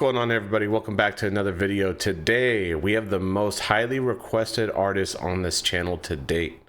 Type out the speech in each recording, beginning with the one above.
going on, everybody? Welcome back to another video. Today we have the most highly requested artist on this channel to date,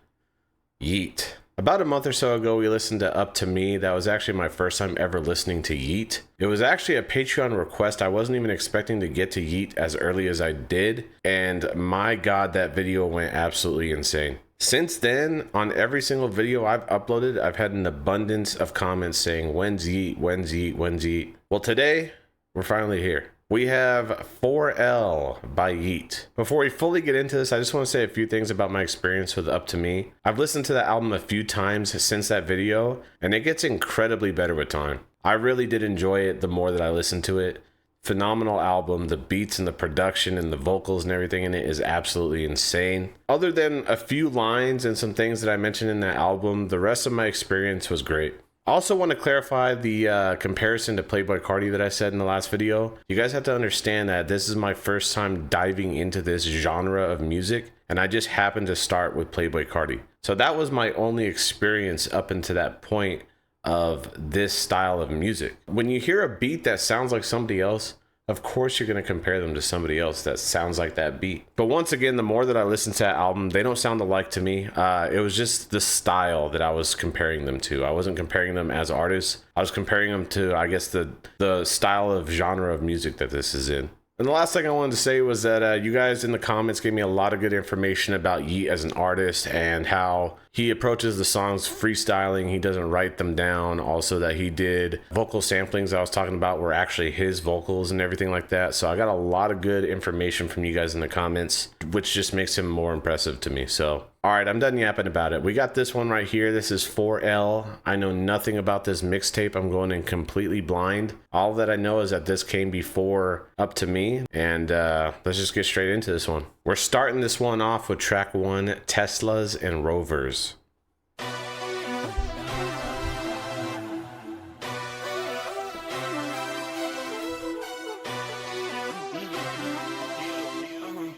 Yeat. About a month or so ago, we listened to Up To Me. That was actually my first time ever listening to Yeat. It was actually a Patreon request. I wasn't even expecting to get to Yeat as early as I did, and my god, that video went absolutely insane. Since then, on every single video I've uploaded, I've had an abundance of comments saying, when's Yeat, when's Yeat, when's Yeat? Well, today we're finally here. We have Foreally by Yeat. Before we fully get into this, I just want to say a few things about my experience with Up To Me. I've listened to that album a few times since that video, and it gets incredibly better with time. I really did enjoy it the more that I listened to it. Phenomenal album. The beats and the production and the vocals and everything in it is absolutely insane. Other than a few lines and some things that I mentioned in that album, the rest of my experience was great. I also want to clarify the comparison to Playboi Carti that I said in the last video. You guys have to understand that this is my first time diving into this genre of music, and I just happened to start with Playboi Carti. So that was my only experience up until that point of this style of music. When you hear a beat that sounds like somebody else, of course you're going to compare them to somebody else that sounds like that beat. But once again, the more that I listen to that album, they don't sound alike to me. It was just the style that I was comparing them to. I wasn't comparing them as artists. I was comparing them to, I guess, the style of genre of music that this is in. And the last thing I wanted to say was that you guys in the comments gave me a lot of good information about Yeat as an artist and how he approaches the songs freestyling. He doesn't write them down. Also that he did vocal samplings I was talking about were actually his vocals and everything like that. So I got a lot of good information from you guys in the comments, which just makes him more impressive to me. So all right, I'm done yapping about it. We got this one right here. This is Foreally. I know nothing about this mixtape. I'm going in completely blind. All that I know is that this came before Up To Me, and let's just get straight into this one. We're starting this one off with track 1, Teslas and Rovers.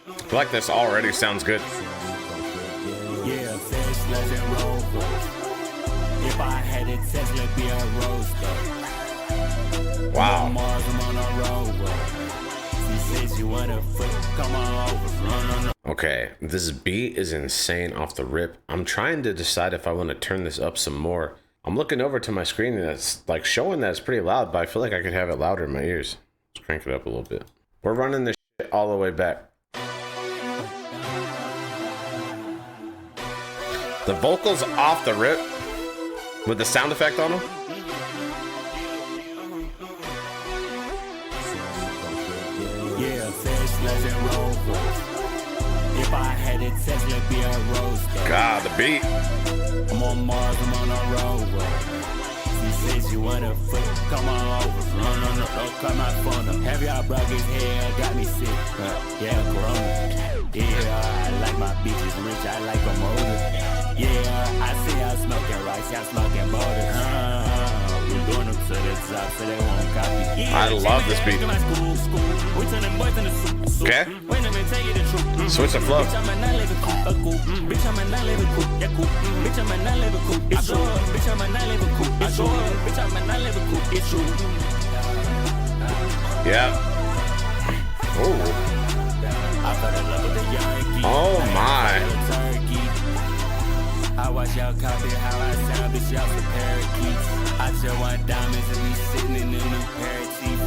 I feel like this already sounds good. Yeah, Teslas and Rovers. If I had a Tesla, be a roaster. Wow. Mars, I'm on a rover. She says you want a foot, come on over. No. Okay, this beat is insane off the rip. I'm trying to decide if I want to turn this up some more. I'm looking over to my screen and it's like showing that it's pretty loud, but I feel like I could have it louder in my ears. Let's crank it up a little bit. We're running this shit all the way back. The vocals off the rip with the sound effect on them. Yeah, Teslas and Rovers. If I had a Tesla, be a roaster. God, the beat. I'm on Mars, I'm on a rover. She says you want a foot, come on over. No, don't cut my phone up. Have y'all brothers here, got me sick. Yeah, Corona. Yeah, I like my bitches rich, I like them older. Yeah, I see y'all smoking rice, y'all smoking butter. We're doing them to the top so they won't copy. I love this beat. Okay. Switch the flow. Yeah. Oh my. I watch y'all copy how I sound, bitch, y'all some parakeets. I just want diamonds and be sitting in the new pair of teeth.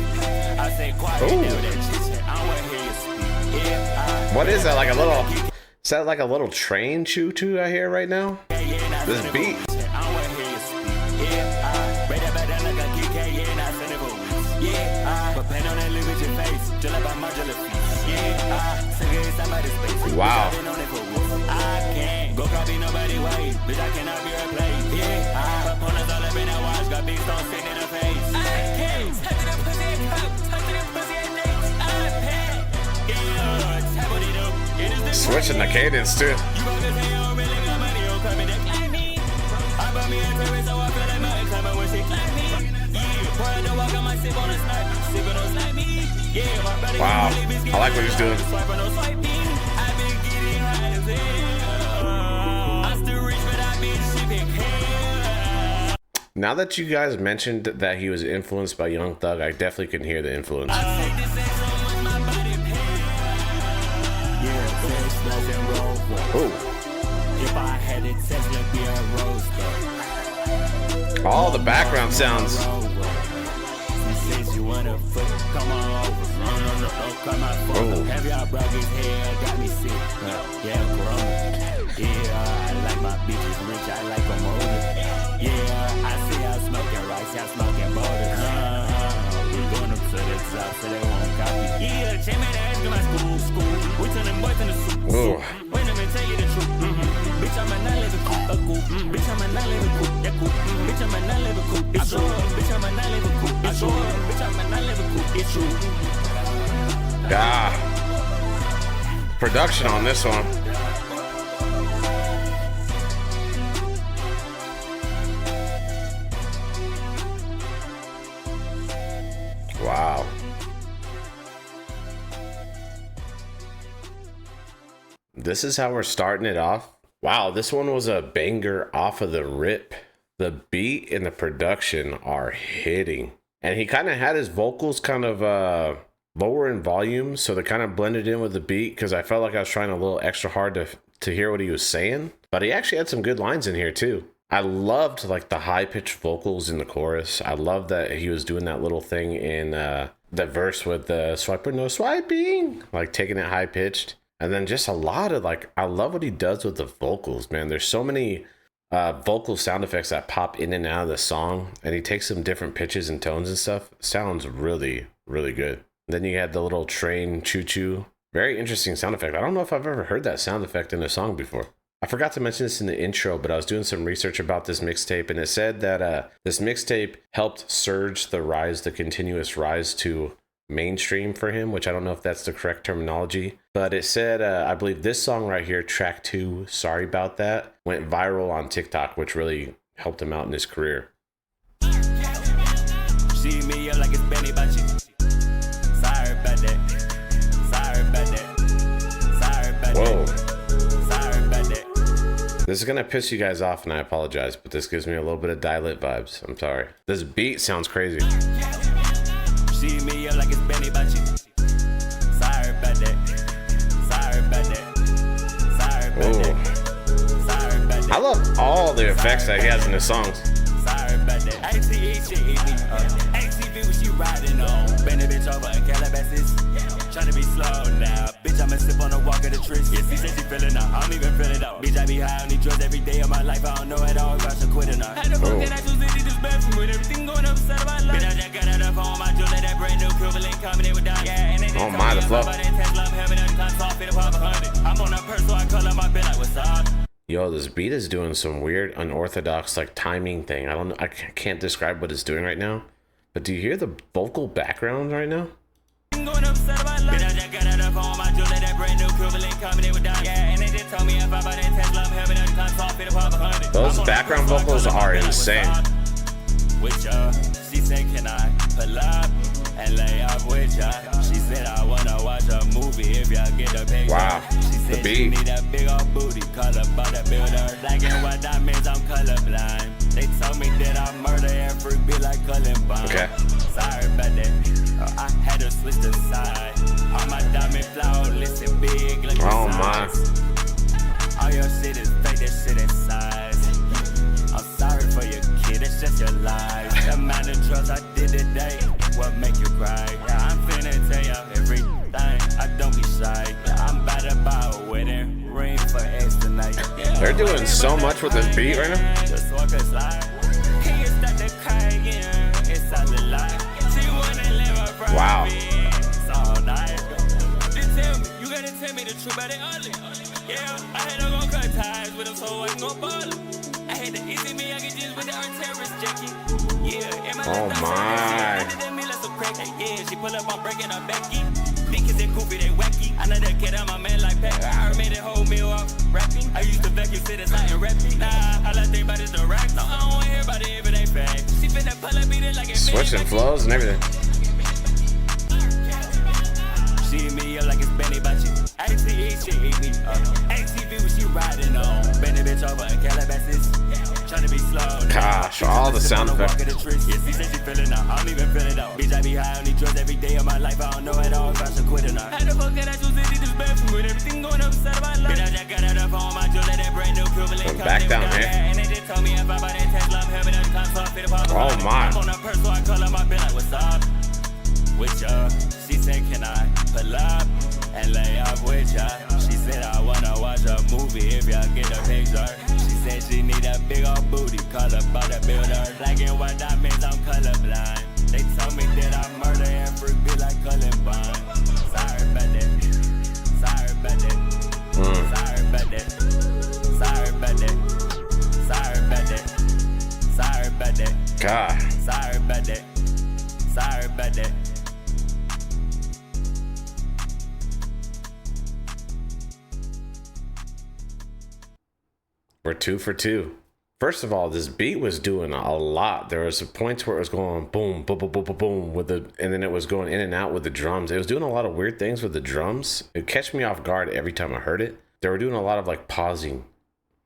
I say quiet, that shit. I want to hear you speak. Yeah, what is that, like a little, is that like a little train choo-choo I hear right now? This beat. I want to hear you speak. Yeah, right up at that like a KK, yeah, and I send it for weeks. Yeah, but pen on that live with your face, just like my modular feet. Yeah, sing it in somebody's space. Wow. I can't go copy nobody way, bitch, I cannot be replaced. Yeah, opponents all up in that watch, got big stones sitting in her face. I can't touch that pussy and cup, touch that pussy and names. I can't. Yeah, tap what it up. It is the Switching the cadence too. you bogus say you don't really got money, you come in and claim me. I bought me a terrorist, so I feel like my ex time when she claim me. Yeah, boy, I don't walk on my sip on a snipe, sipping on snipe me. Yeah, my brother. Wow, I like what he's doing. Swipe on no swipe me. I've been getting high as hell. I'm still rich, but I've been shipping hell. Now that you guys mentioned that he was influenced by Young Thug, I definitely can hear the influence. Ooh. All the background sounds. Ooh. Ah, production on this one. Wow. This is how we're starting it off. Wow, this one was a banger off of the rip. The beat and the production are hitting. And he kind of had his vocals kind of lower in volume, so they kind of blended in with the beat, because I felt like I was trying a little extra hard to hear what he was saying. But he actually had some good lines in here too. I loved like the high-pitched vocals in the chorus. I love that he was doing that little thing in the verse with the swiper no swiping, like taking it high-pitched. And then just a lot of like, I love what he does with the vocals, man. There's so many vocal sound effects that pop in and out of the song, and he takes some different pitches and tones and stuff. Sounds really, really good. Then you had the little train choo-choo. Very interesting sound effect. I don't know if I've ever heard that sound effect in a song before. I forgot to mention this in the intro, but I was doing some research about this mixtape, and it said that this mixtape helped surge the continuous rise to mainstream for him, which I don't know if that's the correct terminology, but it said I believe this song right here, track 2, Sorry About That, went viral on TikTok, which really helped him out in his career. See me like it's Benny Bachi. Sorry about that. Sorry about that. Sorry about Whoa. that. Sorry about that. This is gonna piss you guys off, and I apologize, but this gives me a little bit of Die-Lit vibes. I'm sorry. This beat sounds crazy. See me up like it's Benny Bachi. Sorry about that. Sorry about that. Sorry about that. Sorry about that. I love all the effects that he has in his songs. Sorry about that. ATE shit hit me. ATV was you riding on. Bend a bitch over in Calabasas. Tryna be slow now. Bitch, I'ma sip on the walk of the tris. Yes, he said she feeling out. I don't even feel it out. Bitch, I be high on these drugs every day of my life. I don't know at all if I should quit or not. How the fuck did I choose to do this bathroom with everything going upside of my life? Bitch, I just got out of phone, my jewelry, that brand new equivalent coming in with down. Yeah, and they just my, the flow. I'm on a purse, so I call up my bill like, what's up? Yo, this beat is doing some weird, unorthodox, like, timing thing. I can't describe what it's doing right now. But do you hear the vocal background right now? Those background vocals are insane. She said, can I pull up and lay up with ya? She said, I wanna watch a movie if y'all get a picture. Wow, she said, the beat. She need a big old booty, color bodybuilder. Black and white diamonds, I'm colorblind. They told me that I murder every beat like Columbine. Okay. Sorry about that. I had to switch the side. All my diamond flawless and big like oh my. All your shit is fake, that shit is size. I'm sorry for your kid, it's just your life. The amount of drugs I did today, what make you cry? Yeah, I'm finna tell you everything, I don't be shy. Yeah, I'm about to buy a wedding ring for X tonight. Yeah, they're doing so much with this beat right now. Just walk aside. Can you start to cry again? It's all a lie. She wanna live up from wow. me. It's all night. Just tell me, you gotta tell me the truth about it ugly. Yeah, I had to go cut ties with him so I can go ball. I had to easy me, I could just with our terrorist Jackie. Yeah, in my oh my. Yeah, she pull up, I'm breaking her Becky. Niggas they goofy, they wacky. I know that kid, I'm a man like Peck. I made it whole meal off rapping. I used to vacuum sit inside and rapping. Nah, all I think about is the rack. No, I don't wanna hear about it if it ain't fake. She finna pull up, beat it like it switching flows and everything. See me up like it's Benny Bachi. ATE shit hit me. ATV was she riding on. Bend a bitch over in Calabasas. Tryna be slow. God. gosh, all the sound effects. Yes, she said she feeling out. I don't even feel it out. Bitch, I be high on these drugs every day of my life. I don't know at all if I should quit or not. How the fuck can I choose to leave this bathroom with everything going upside of my life? Bitch, I just got out of home. My jewelry, that brand new Cuban. Back down here. And they just told me if I buy that Tesla, I'm helping them come so I fit a pop. Oh my. I'm on a purse, so I call up my bill like, what's up? With ya. She said, can I pull up and lay up with ya? She said, I wanna watch a movie if y'all get a picture. She said she need a big old booty, call up by the builder. Black and white diamonds, I'm colorblind. They told me that I murder and freak be like Columbine. Sorry about that. Sorry about that. Sorry about that. Sorry about that. Sorry about that. Sorry about that. God. Sorry about that. Sorry about that. We're 2 for 2. First of all, this beat was doing a lot. There was points where it was going boom, boom, boom, boom, boom, boom with the, and then it was going in and out with the drums. It was doing a lot of weird things with the drums. It catch me off guard every time I heard it. They were doing a lot of like pausing,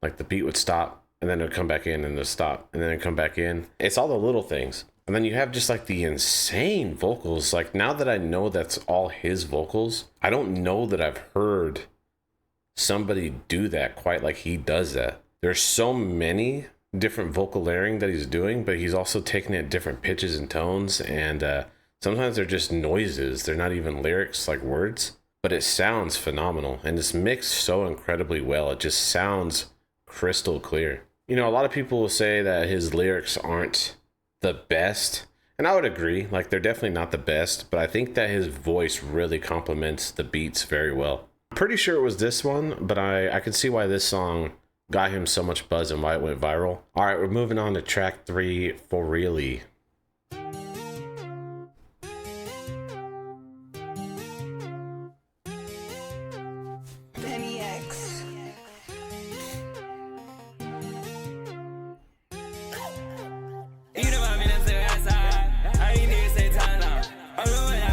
like the beat would stop and then it would come back in and then stop and then it'd come back in. It's all the little things. And then you have just like the insane vocals. Like now that I know that's all his vocals, I don't know that I've heard somebody do that quite like he does that. There's so many different vocal layering that he's doing, but he's also taking it different pitches and tones, and sometimes they're just noises. They're not even lyrics like words, but it sounds phenomenal, and it's mixed so incredibly well. It just sounds crystal clear. You know, a lot of people will say that his lyrics aren't the best, and I would agree. Like, they're definitely not the best, but I think that his voice really complements the beats very well. I'm pretty sure it was this one, but I can see why this song got him so much buzz and why it went viral. All right, we're moving on to track 3, Foreally.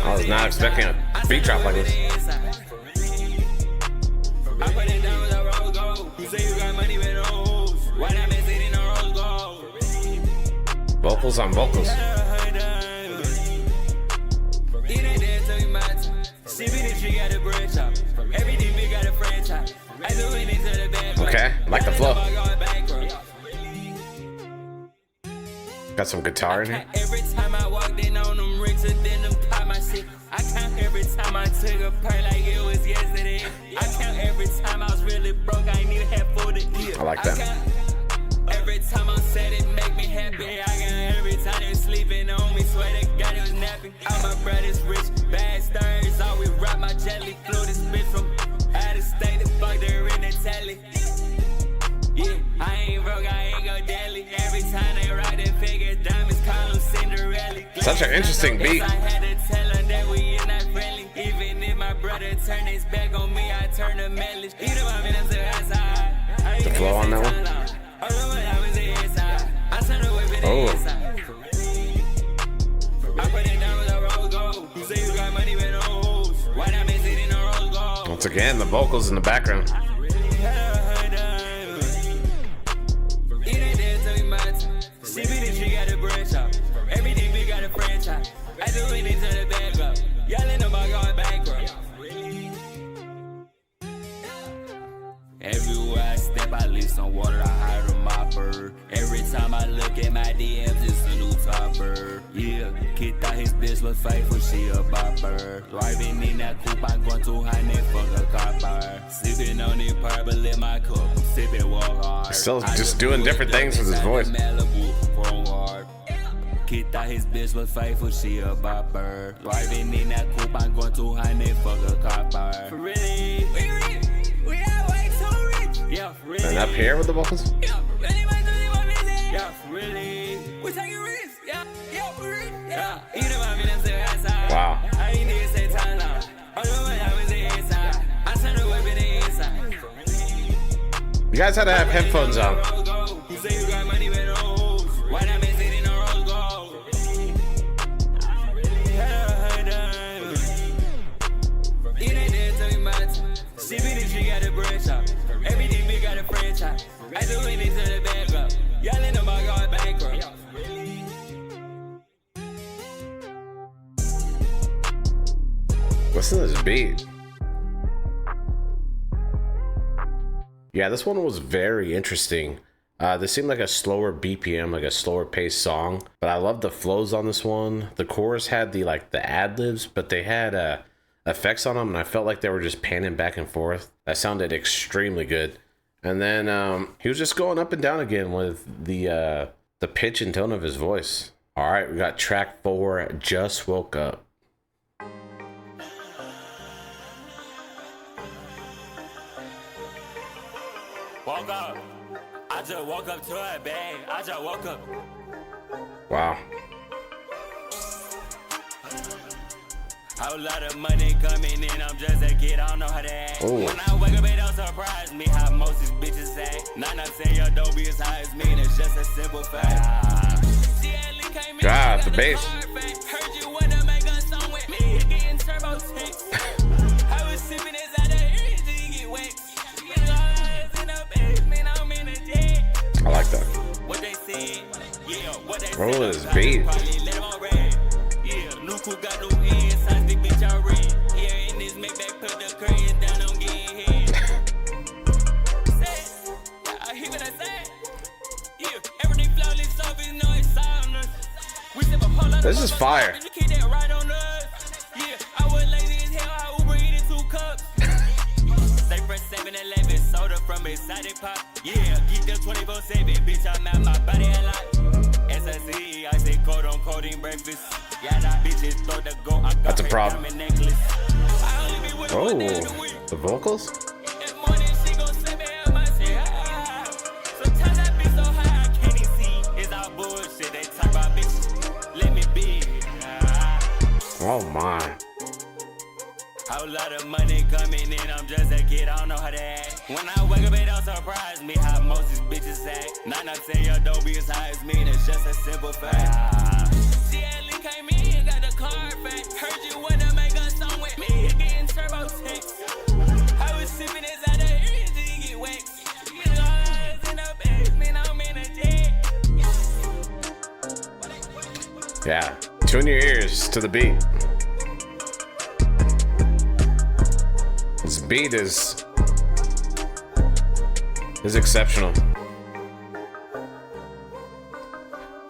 I was not expecting a beat drop like this. Vocals on vocals. Okay, I like the flow. Got some guitar in here. Every time I walked in on them rigs and then them caught my shit. I count every time I took a perk like it was yesterday. I count every time I was really broke. I ain't even had food to eat. I like that. Every time I'm sad, it make me happy. I got every time they sleeping on me. Swear to God, it was napping. All my brothers rich, bad stars. Always rock my jelly. Flew this bitch from out of state. The fuck they're in the telly. Yeah, I ain't broke, I ain't go daily. Every time they rock their figures, diamonds call them Cinderella. Such an interesting beat. I had to tell her that we is not friendly. Even if my brother turn his back on me, I turn the melody. The flow on that one. Oh. Once again, the vocals in the background. Everything we got a franchise. I do anything to the back up. Yelling about going bankrupt. Everywhere I step, I leave some water. I hide a mopper. Every time I look at my DMs, it's a new topper. Yeah, kid thought his bitch was faithful, she a bopper. Driving in that coupe, I'm going too high, and fuck a copper. Sipping on it purple in my cup, sipping walk hard. Still just doing different things with his voice. Kid thought his bitch was faithful, she a bopper. Driving in that coupe, I'm going too high, and fuck a copper. For really, we rich, we are way too rich. Yeah, for really. And up here with the vocals? Yeah, for really, yeah, for really. We taking risks, yeah, yeah, for real. Yeah, you know what I mean, that's the outside. Wow. I ain't need to say time now. I know what happens inside. I turn the whip in the inside. You guys had to have headphones on. You say you got money with hoes. Why not miss it in a rose gold? It ain't there tell me my time. She be the tree, got a bread shop. Everything big got a franchise. I do anything to the back up. Yelling about going bankrupt. Listen to this beat. Yeah, this one was very interesting. This seemed like a slower BPM, like a slower paced song, but I love the flows on this one. The chorus had the ad-libs, but they had effects on them, and I felt like they were just panning back and forth. That sounded extremely good. And then he was just going up and down again with the pitch and tone of his voice. All right, we got track 4, Jus Wokeup. Woke up. I just woke up to a bag. I just woke up. Wow. A lot of money coming in, I'm just a kid, I don't know how to act. Ooh. When I wake up, it don't surprise me how most these bitches act. Not saying y'all don't be as high as me, it's just a simple fact. God, the bass. Heard you wanna make a song with me, getting turbo text. I was sipping this out of here until you get wet. In the basement, I'm in the jet. I like that. What they said, yeah, what they said. Roll this beat. Yeah, look who got no hands, I think bitch I red. Yeah, in this make back, put the curtain down, don't get hit. Say, I hear what I say. Yeah, everything flawless, so it's no soundness. We sip a whole lot. This is fire. You keep that right on us. Yeah, I was lazy as hell, I Uber eating 2 cups. Stay fresh 7-Eleven, soda from excited pop. Yeah, keep them 24/7, bitch, I'm out my body a lot. SSE, I say code on coding breakfast. Yeah, that bitches thought the go. I got That's a problem. Necklace. I only be with Oh, one day in the week. the vocals? In morning, she gon' say me up, I say, ah. Sometimes that bitch so high, I can't even see. It's all bullshit, they talk about bitches. Let me be. Oh my. A lot of money coming in, I'm just a kid, I don't know how to act. When I wake up, it don't surprise me how most these bitches act. Not saying y'all don't be as high as me, it's just a simple fact. She at least came in, got the car fact. Heard you wanna make a song with me, getting turbo text. I was sipping this out of here until you get wet. You know, I was in the basement, I'm in a jet. Yeah, tune your ears to the beat. This beat is exceptional.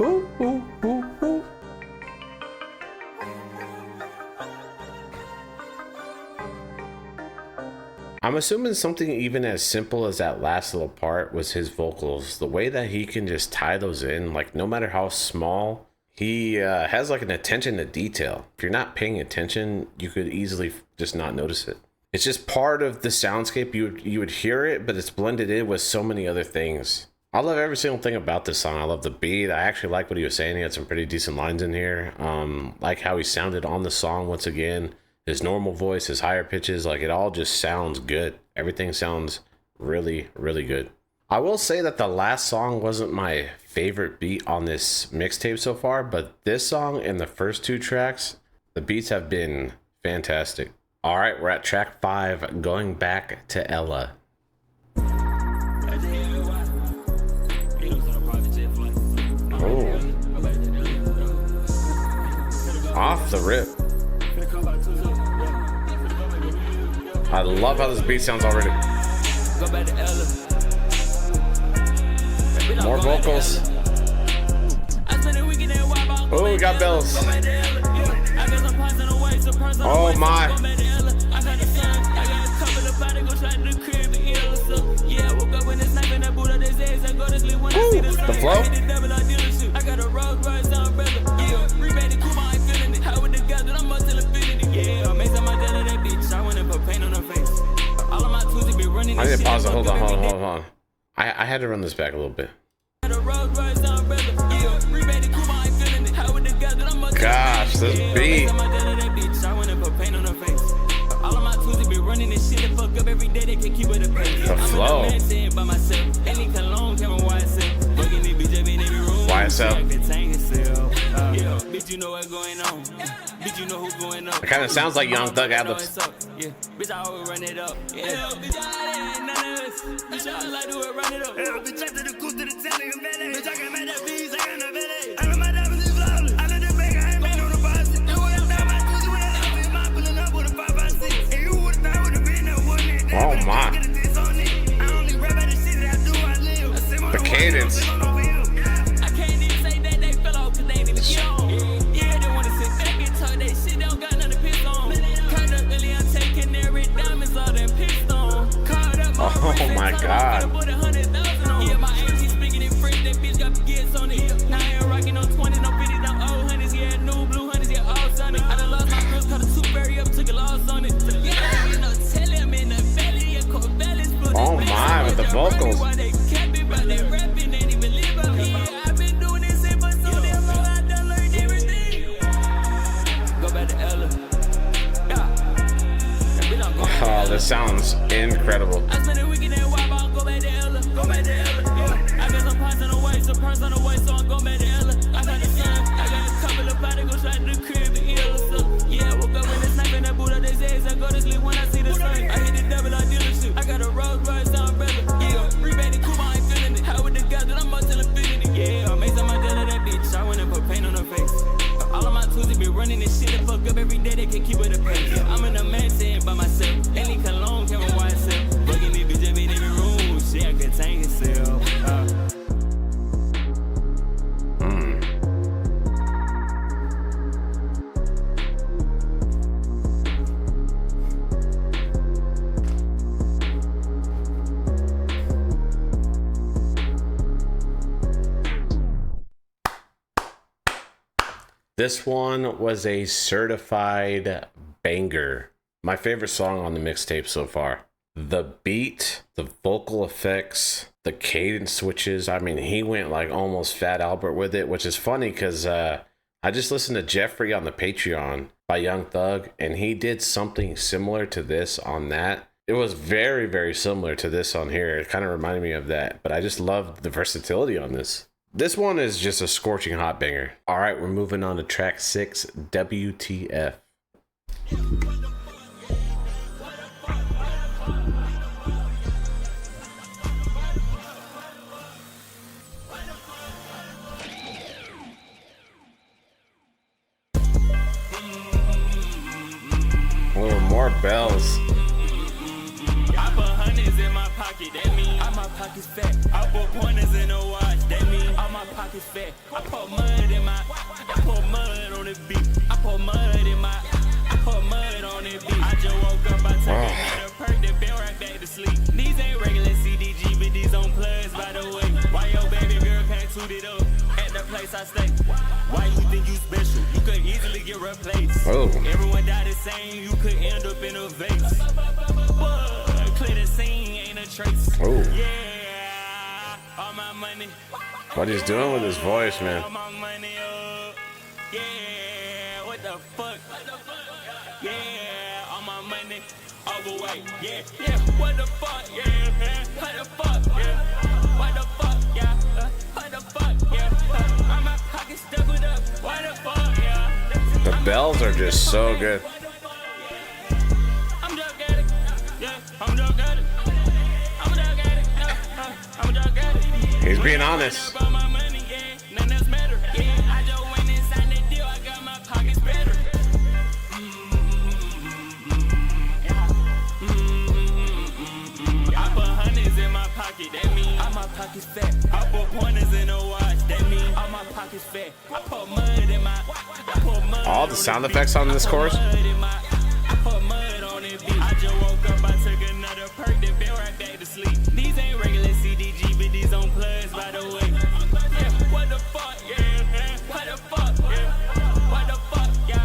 Ooh, ooh, ooh, ooh. I'm assuming something even as simple as that last little part was his vocals. The way that he can just tie those in, like no matter how small, he has like an attention to detail. If you're not paying attention, you could easily just not notice it. It's just part of the soundscape. You would hear it, but it's blended in with so many other things. I love every single thing about this song. I love the beat. I actually like what he was saying. He had some pretty decent lines in here. Like how he sounded on the song once again. His normal voice, his higher pitches, like it all just sounds good. Everything sounds really, really good. I will say that the last song wasn't my favorite beat on this mixtape so far, but this song and the first 2 tracks, the beats have been fantastic. All right, we're at track 5, Going Back to Ella. Oh. Off the rip. I love how this beat sounds already. More vocals. Oh, we got bells. Oh my. Ooh, the flow. I got a Rovers umbrella. Yeah, rebated Kool how we together, I'm up till infinity. Yeah, makes my dad of that bitch. I wanna put paint on her face. All of my tools be running. I need to pause it. Hold on. I had to run this back a little bit. Gosh, this beat. The flow. YSL. Bitch, you know what's going on. Bitch, you know who's going on. It kind of sounds like Young Thug ad-libs. Yeah, bitch, I always run it up. Yeah, bitch, I ain't none of us. Bitch, I like to run it up. Yeah, bitch, after the cool to the telly and belly. Bitch, I got mad at bees, I got no belly. I got my diamonds is flawless. I let the bag, I ain't made no deposit. You went down my pussy when I was pulling up with a 5 This one was a certified banger. My favorite song on the mixtape so far. The beat, the vocal effects, the cadence switches. I mean, he went like almost Fat Albert with it, which is funny because I just listened to Jeffrey on the Patreon by Young Thug, and he did something similar to this on that. It was very, very similar to this on here. It kind of reminded me of that, but I just loved the versatility on this. This one is just a scorching hot banger. All right, we're moving on to track 6, WTF. A little more bells. I put hundreds in my pocket, that mean all my pockets fat. I put pointers in the watch, that mean all my pockets fat. I put mud in my, I put mud on the beat. I put mud in my, I put mud on the beat. I just woke up, I took another perk, then been right back to sleep. These ain't regular CDG, but these on plugs, by the way. Why your baby girl can't toot it up at the place I stay? Why you think you special? You could easily get replaced. Everyone died the same, you could end up in a vase. Clear the scene, ain't a trace. Yeah, all my money. What he's doing with his voice, man. All my money up. Yeah, what the fuck? Yeah, all my money overweight. Yeah, yeah, what the fuck? Yeah, what the fuck? Yeah, what the fuck? Yeah, what the fuck? Yeah, all my pockets doubled up. What the fuck? Yeah. The bells are just so good. I'm just at it. Yeah, I'm just at it. I'm just at it. I'm just at it. He's being honest. About my money, yeah, none else matter. Yeah, I just went inside the deal. I got my pockets better. I put hundreds in my pocket. That mean all my pockets fat. I put pointers in the watch. That mean all my pockets fat. I put mud in my. I put mud. All the sound effects on this chorus. I put mud on it, bitch. I just woke up, I took another perk, then been right back to sleep. These ain't regular CDG, but these on plugs, by the way. Yeah, what the fuck, yeah, what the fuck, yeah, what the fuck, yeah,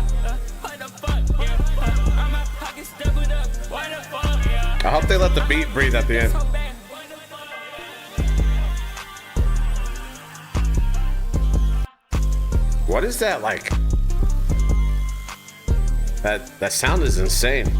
what the fuck, yeah, all my pockets doubled up, what the fuck, yeah. I hope they let the beat breathe at the end. What is that like? That sound is insane.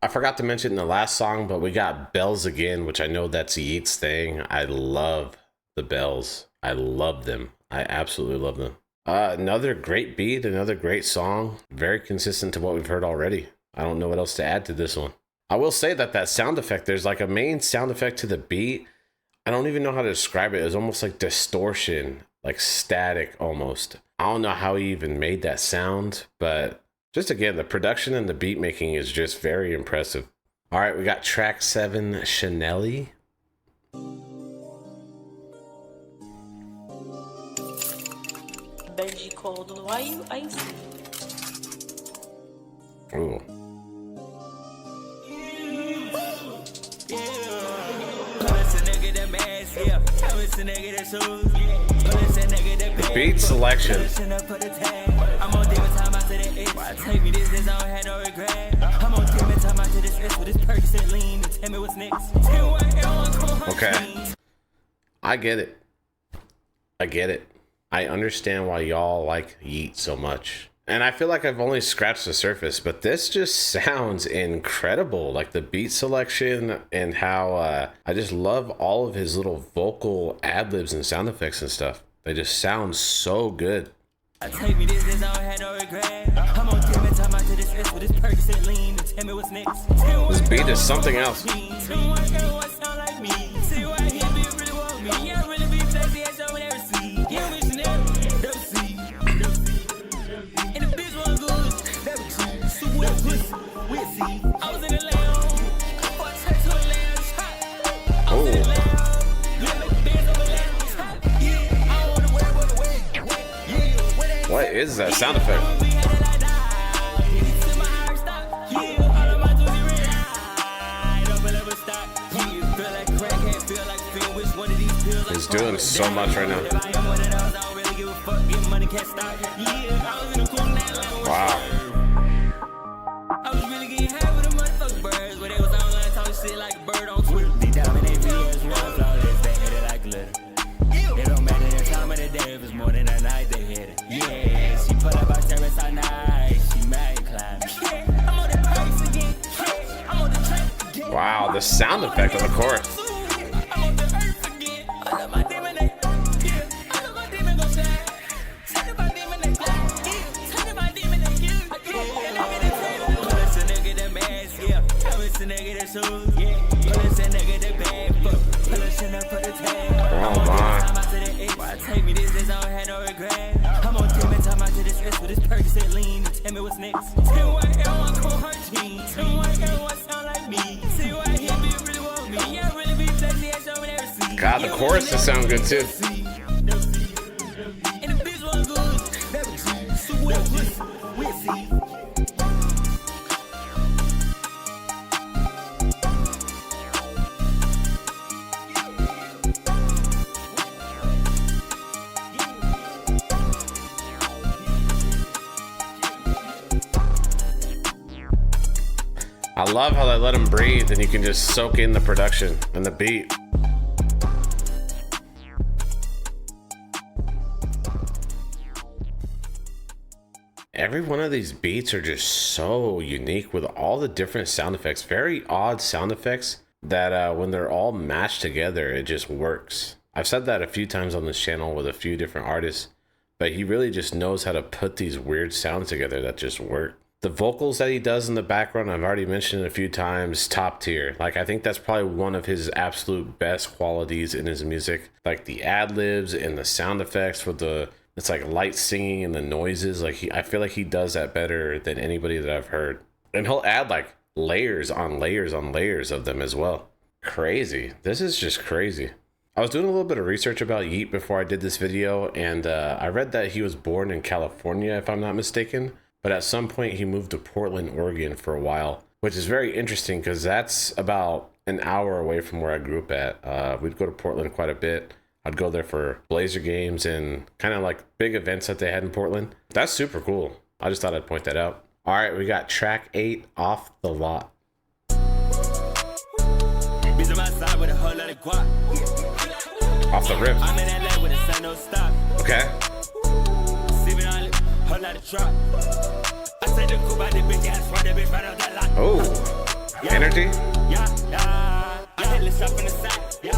I forgot to mention in the last song, but we got bells again, which I know that's Yeat's thing. I love the bells. I love them. I absolutely love them. Another great beat, another great song. Very consistent to what we've heard already. I don't know what else to add to this one. I will say that sound effect, there's like a main sound effect to the beat. I don't even know how to describe it. It's almost like distortion, like static almost. I don't know how he even made that sound, but just again, the production and the beat making is just very impressive. All right, we got track 7, Chanelly. Benji cold. Why you icy? Ooh. The beat selection. Okay. I get it. I get it. I understand why y'all like Yeat so much. And I feel like I've only scratched the surface, but this just sounds incredible. Like the beat selection and how I just love all of his little vocal ad-libs and sound effects and stuff. They just sound so good. This beat is something else. What is that sound effect? He's doing so much right now. fuck, get money, can't stop. Yeah, I was in a cool night like Wow. I was really getting high with the motherfucking birds, but they was online talking shit like a bird on Twitter. Deep down in their videos, real flawless, they hit it like glitter. It don't matter the time of the day, if it's more than a night, they hit it. Yeah, she put up our terrace all night, she mad climb. I'm on the purse again, I'm on the track again. Wow, the sound effect of the chorus. I'm on the earth again, I love my demon, yeah, I love my demon go shine. Talk about demon, they fly, yeah, talk about demon, they give, yeah, I'm in the trailer. Pull us a nigga the mask, yeah, I miss a nigga the shoes, yeah, pull us a nigga the bag, fuck, pull us in up for the tag. Oh my. Why take me this, I don't have no regret. I'm on Tim time out to this S with this Percocet lean and tell me what's next. Tell me why everyone call her Jean. Tell me why everyone sound like me. See why he really want me. Yeah, really be flexy, I show me never see. God, the choruses sound good too. And the bitch was good. Never see. Super well pussy. We'll see. I love how they let him breathe and you can just soak in the production and the beat. Every one of these beats are just so unique with all the different sound effects. Very odd sound effects that when they're all matched together, it just works. I've said that a few times on this channel with a few different artists, but he really just knows how to put these weird sounds together that just work. The vocals that he does in the background, I've already mentioned it a few times, top tier. Like, I think that's probably one of his absolute best qualities in his music. Like the ad-libs and the sound effects with the, it's like light singing and the noises. Like I feel like he does that better than anybody that I've heard. And he'll add like layers on layers on layers of them as well. Crazy. This is just crazy. I was doing a little bit of research about Yeat before I did this video, and I read that he was born in California, if I'm not mistaken. But at some point he moved to Portland, Oregon for a while, which is very interesting because that's about an hour away from where I grew up at. We'd go to Portland quite a bit. I'd go there for Blazer games and kind of like big events that they had in Portland. That's super cool. I just thought I'd point that out. All right, we got track 8, Off the Lot. Off the rip. I'm in LA with the sun don't stop. Okay. Sipping on it, whole lot of drop. I said the coupe out the bitch ass, run the bitch right out that lot. Oh, energy. Yeah. I hit the shop in the side. Yeah.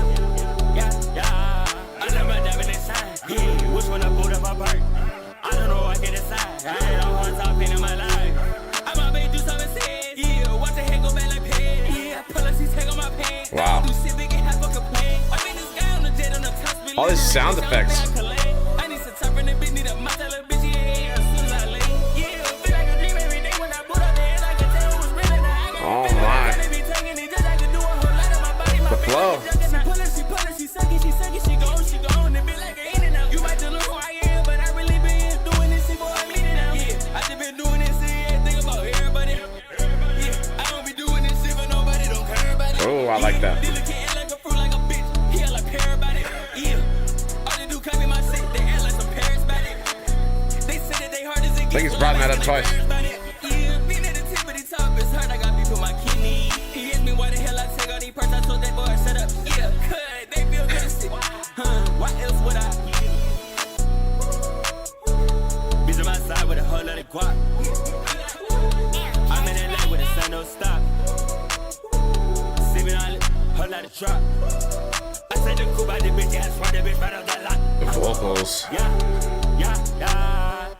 I know my diamond inside. Yeah, which one I pulled up my part? I don't know, I can decide. I had all hard top in my life. I might make do something sad. Yeah, watch the head go back like pen. Yeah, pull up, she take on my pants. Wow. Do shit big and have a complaint. I mean, this guy on the jet on the top. All these sound effects. I need some top in the bitch, need a mouth, tell a bitch, yeah, as soon as I lay. Yeah, feel like a dream every day when I put up the hands, I can tell who's really not. Oh my. The flow. She pull it, she suck it, she gone, it be like an in and out. You might just look who I am, but I really been doing this shit before I'm leading out. Yeah, I just been doing this shit, think about everybody. Yeah, I don't be doing this shit, but nobody don't care about it. Oh, I like that. They look at like a fruit, like a bitch, he like care about it. Yeah, all they do copy my shit, they act like some charismatic. They say that they hard as it gets. I think he's brought that up twice. Yeah, being at the tip of the top is hard, I got beef with my kidney. He asked me why the hell I take all these parts, I told that boy, shut up. Yeah, cut, they feel good as shit. Why else would I? Bitch on my side with a whole lot of guap. I'm in LA with the sun don't stop. Sipping on it, whole lot of drop. I said the coupe out the bitch ass, run the bitch right out that lot. The vocals. Yeah.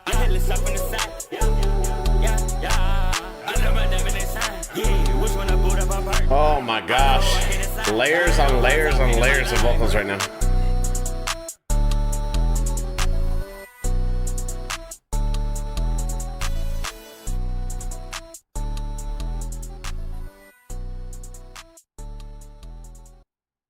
I hit the shop in the side. Yeah. I know my diamond inside. Yeah, which one I boot up my part? Oh my gosh. Layers on layers on layers of vocals right now.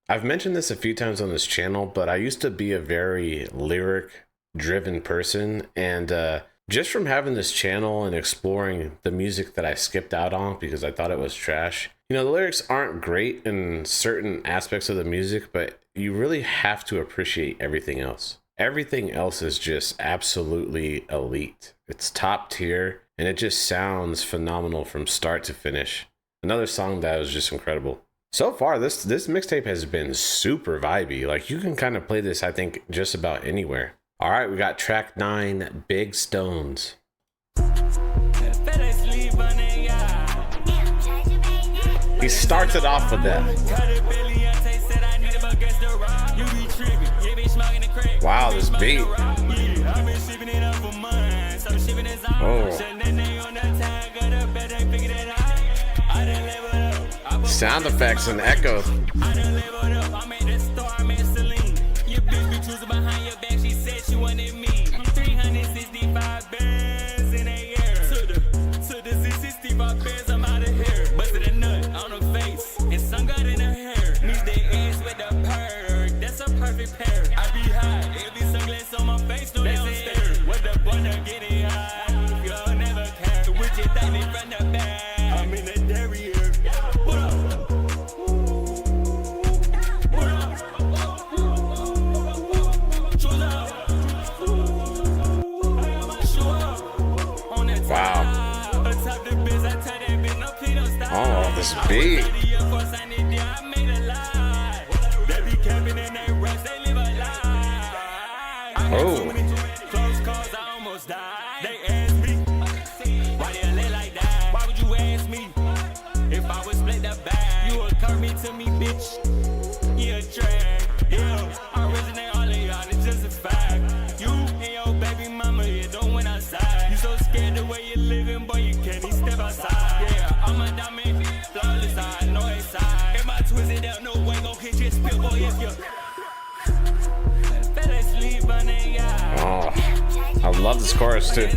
I've mentioned this a few times on this channel, but I used to be a very lyric driven person, and just from having this channel and exploring the music that I skipped out on because I thought it was trash. You know, the lyrics aren't great in certain aspects of the music, but you really have to appreciate everything else. Everything else is just absolutely elite. It's top tier, and it just sounds phenomenal from start to finish. Another song that was just incredible. So far, this mixtape has been super vibey. Like, you can kind of play this, I think, just about anywhere. All right, we got track 9, Big Stonez. He starts it off with that. Wow, this beat. Oh. Sound effects and echoes. Oh, this beat. Oh. They asked me, why they lay like that? Why would you ask me if I would split the bag? You would curve me to me, bitch. You a drag. Yeah, I resonate all of y'all, it's just a fact. You and your baby mama, you don't went outside. You so scared the way you living, boy, you can't even step outside. Yeah, I'm a diamond, flawless, I know it's side. If I twist it out, no way, gon' hit you, spill, boy, if you. Oh, I love this chorus too.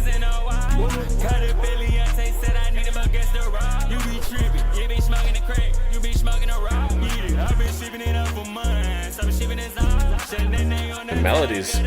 The melodies.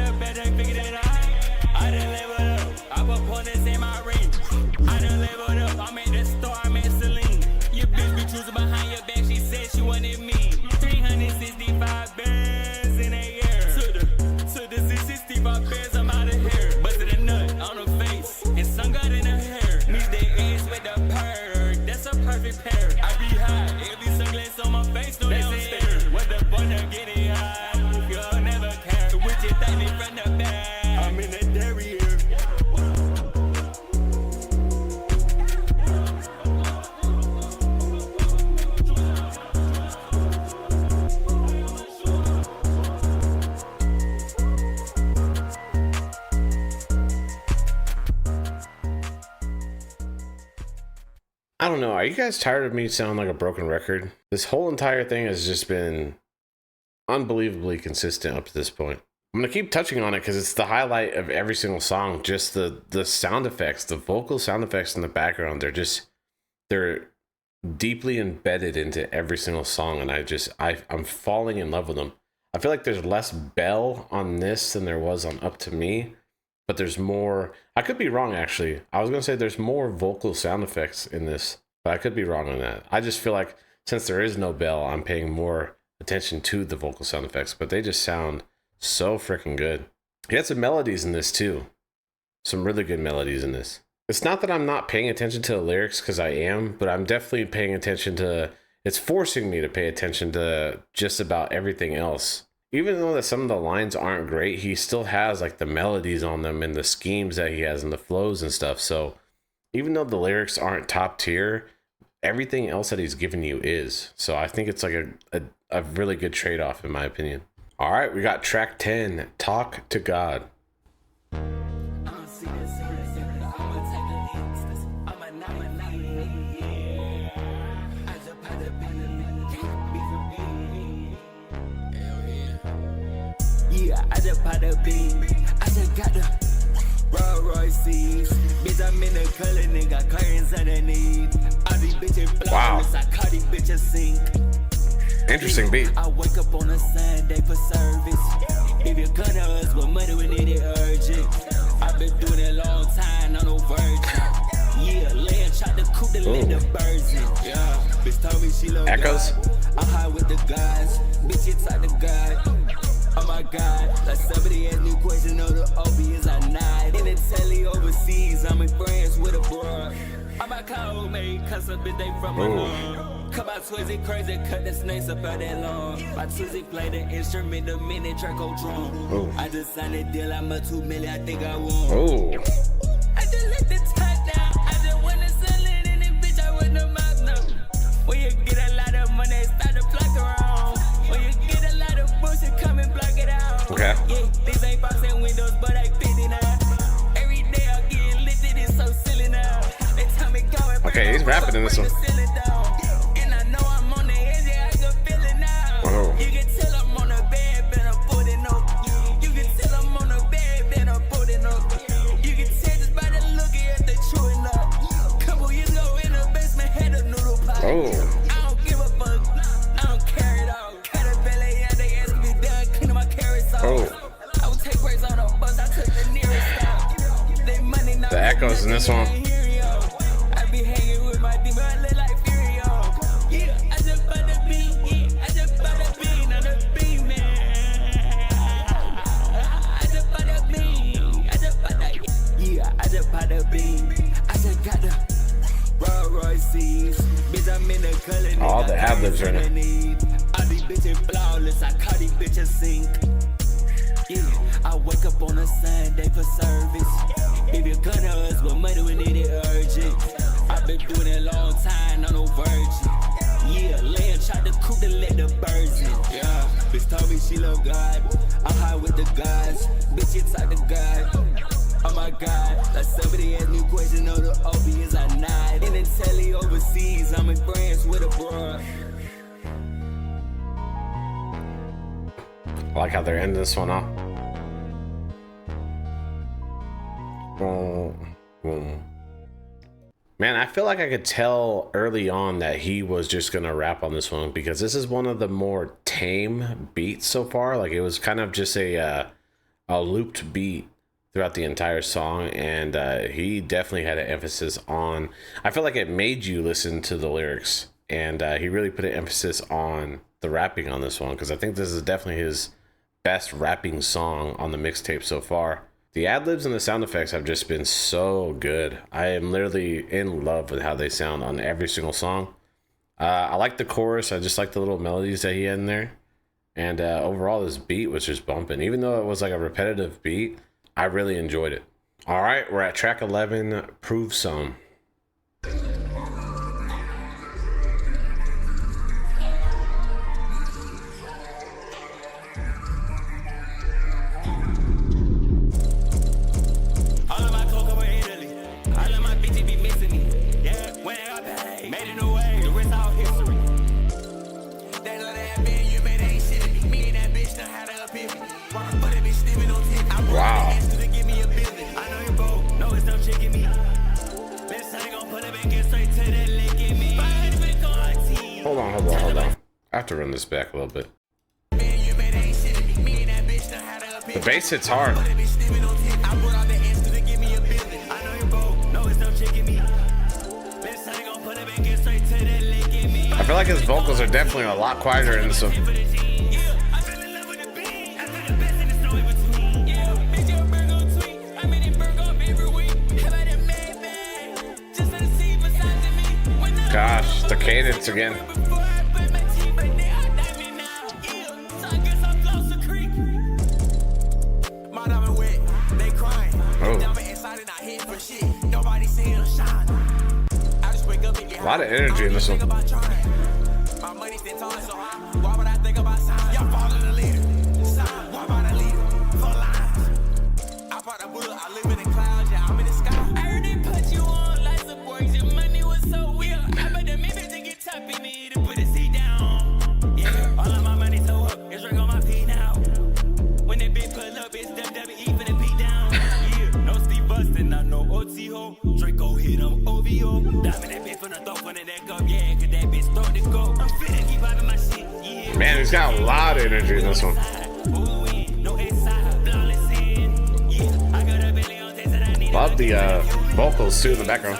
I don't know. Are you guys tired of me sounding like a broken record? This whole entire thing has just been unbelievably consistent up to this point. I'm going to keep touching on it because it's the highlight of every single song. Just the sound effects, the vocal sound effects in the background. They're deeply embedded into every single song. And I'm falling in love with them. I feel like there's less bell on this than there was on Up to Me. But there's more. I could be wrong, actually. I was going to say there's more vocal sound effects in this, but I could be wrong on that. I just feel like since there is no bell, I'm paying more attention to the vocal sound effects, but they just sound so freaking good. He had some melodies in this too. Some really good melodies in this. It's not that I'm not paying attention to the lyrics, because I am, but I'm definitely paying attention to, it's forcing me to pay attention to just about everything else. Even though that some of the lines aren't great, he still has like the melodies on them and the schemes that he has and the flows and stuff. So even though the lyrics aren't top tier, everything else that he's given you is. So I think it's like a really good trade-off in my opinion. All right, we got track 10, Talk to God. I just bought a beam. I just got the Rolls Royces. Bitch, I'm in the color, nigga. Curtains underneath. All these bitches flawless. I call these bitches sink. Interesting beat. I wake up on a Sunday for service. If you're gonna us with money, we need it urgent. I've been doing it a long time, I'm no virgin. Yeah, laying shot the coop to let the birds in. Yeah, bitch told me she love Echoes. God. I hide with the guys. Bitch, you talk to God. I'm my God, like somebody asked me a question, know the obvious I nod. In the telly overseas, I'm in France with a bro. I'm a cold mate, cause a bitch they from my home. Come out Twizzy crazy, cut the snakes up out that long. My Twizzy play the instrument, the minute Draco drum. I just signed a deal, I'm a 2 million, I think I won. I just let the top down, I just wanna sell it in this bitch, I want the mouth now. When you get a lot of money, start to flock around. When you get a lot of bullshit, come and block it out. Okay. Yeah, these ain't boxing windows, but I fit it now. Every day I get lifted, it's so silly now. They tell me go and Okay, he's rapping in this one. And I know I'm on the edge, yeah, I can feel it now. You can tell I'm on the bed, been I'm putting up. You can tell I'm on the bed, been I'm putting up. You can tell just by the look at the chewing up. Couple years ago in the basement, had a noodle pot. I don't give a fuck, I don't care at all. Caterpillar, yeah, they asked me done, cleaning my carrots off. I would take breaks on the bus, I took the nearest stop. They money now. The echoes in this one. I be hanging with my demon, I look like Fury. Yeah, I just bought the bean, yeah, I just bought the bean on the bean, man. I just bought the bean, I just bought the, yeah, I just bought the bean. I just got the Rolls Royces, bitch, I'm in the color. All the ad-libs right now. All these bitches flawless, I call these bitches sink. Yeah, I wake up on a Sunday for service. If you're gonna us with money, we need it urgent. I've been doing it a long time, I'm no virgin. Yeah, Leia tried to cook to let the birds in. Yeah, bitch told me she love God. I'm high with the gods. Bitch, you talk to God. Oh my God, like somebody asked me a question, know the obvious I nod. In the telly overseas, I'm in France with a bro. I like how they're ending this one off. Man, I feel like I could tell early on that he was just gonna rap on this one, because this is one of the more tame beats so far. Like, it was kind of just a looped beat throughout the entire song, and he definitely had an emphasis on, I feel like it made you listen to the lyrics, and he really put an emphasis on the rapping on this one, because I think this is definitely his best rapping song on the mixtape so far. The ad-libs and the sound effects have just been so good. I am literally in love with how they sound on every single song. I like the chorus. I just like the little melodies that he had in there. And overall, this beat was just bumping. Even though it was like a repetitive beat, I really enjoyed it. All right, we're at track 11, Prove Some. Wow. Hold on. I have to run this back a little bit. The bass hits hard. I feel like his vocals are definitely a lot quieter in this one. Gosh, the cadence again. A lot of energy in this one. Man, he's got a lot of energy in this one. Love the vocals too in the background.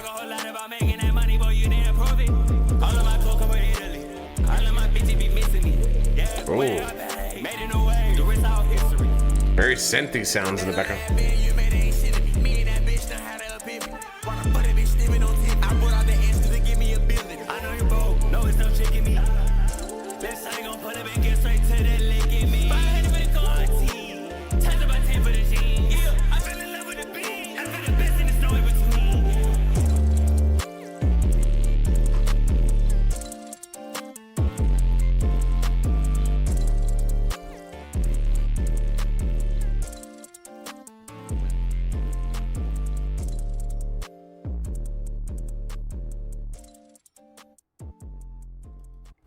Ooh. Very synthy sounds in the background.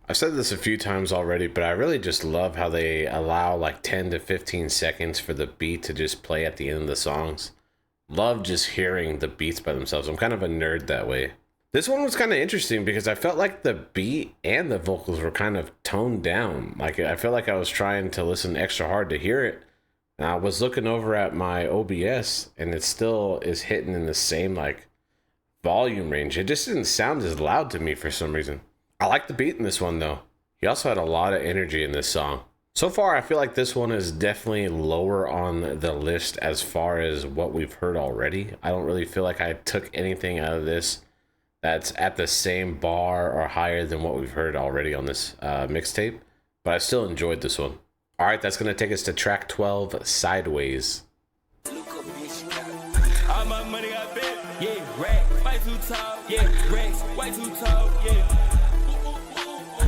I've said this a few times already, but I really just love how they allow like 10 to 15 seconds for the beat to just play at the end of the songs. Love just hearing the beats by themselves. I'm kind of a nerd that way. This one was kind of interesting because I felt like the beat and the vocals were kind of toned down. Like I felt like I was trying to listen extra hard to hear it. And I was looking over at my OBS and it still is hitting in the same like volume range. It just didn't sound as loud to me for some reason. I like the beat in this one though. He also had a lot of energy in this song. So far, I feel like this one is definitely lower on the list as far as what we've heard already. I don't really feel like I took anything out of this that's at the same bar or higher than what we've heard already on this mixtape, but I still enjoyed this one. All right, that's gonna take us to track 12, Sidewayz. All my money I bet, yeah, rack, way too tall, yeah, racks, way too tall, yeah.